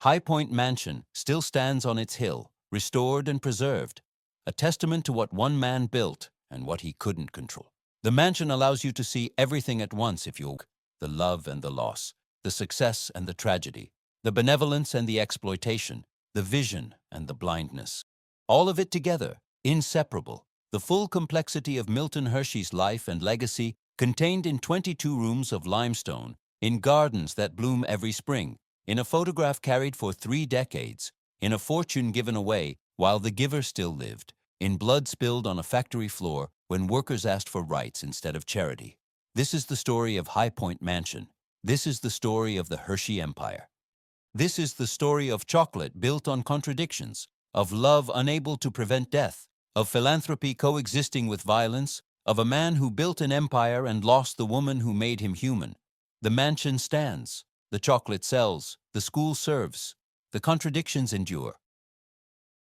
High Point Mansion still stands on its hill, restored and preserved, a testament to what one man built and what he couldn't control. The mansion allows you to see everything at once if you the love and the loss, the success and the tragedy, the benevolence and the exploitation, the vision and the blindness. All of it together, inseparable. The full complexity of Milton Hershey's life and legacy contained in 22 rooms of limestone, in gardens that bloom every spring, in a photograph carried for 3 decades, in a fortune given away while the giver still lived, in blood spilled on a factory floor when workers asked for rights instead of charity. This is the story of High Point Mansion. This is the story of the Hershey Empire. This is the story of chocolate built on contradictions, of love unable to prevent death, of philanthropy coexisting with violence, of a man who built an empire and lost the woman who made him human. The mansion stands, the chocolate sells, the school serves, the contradictions endure,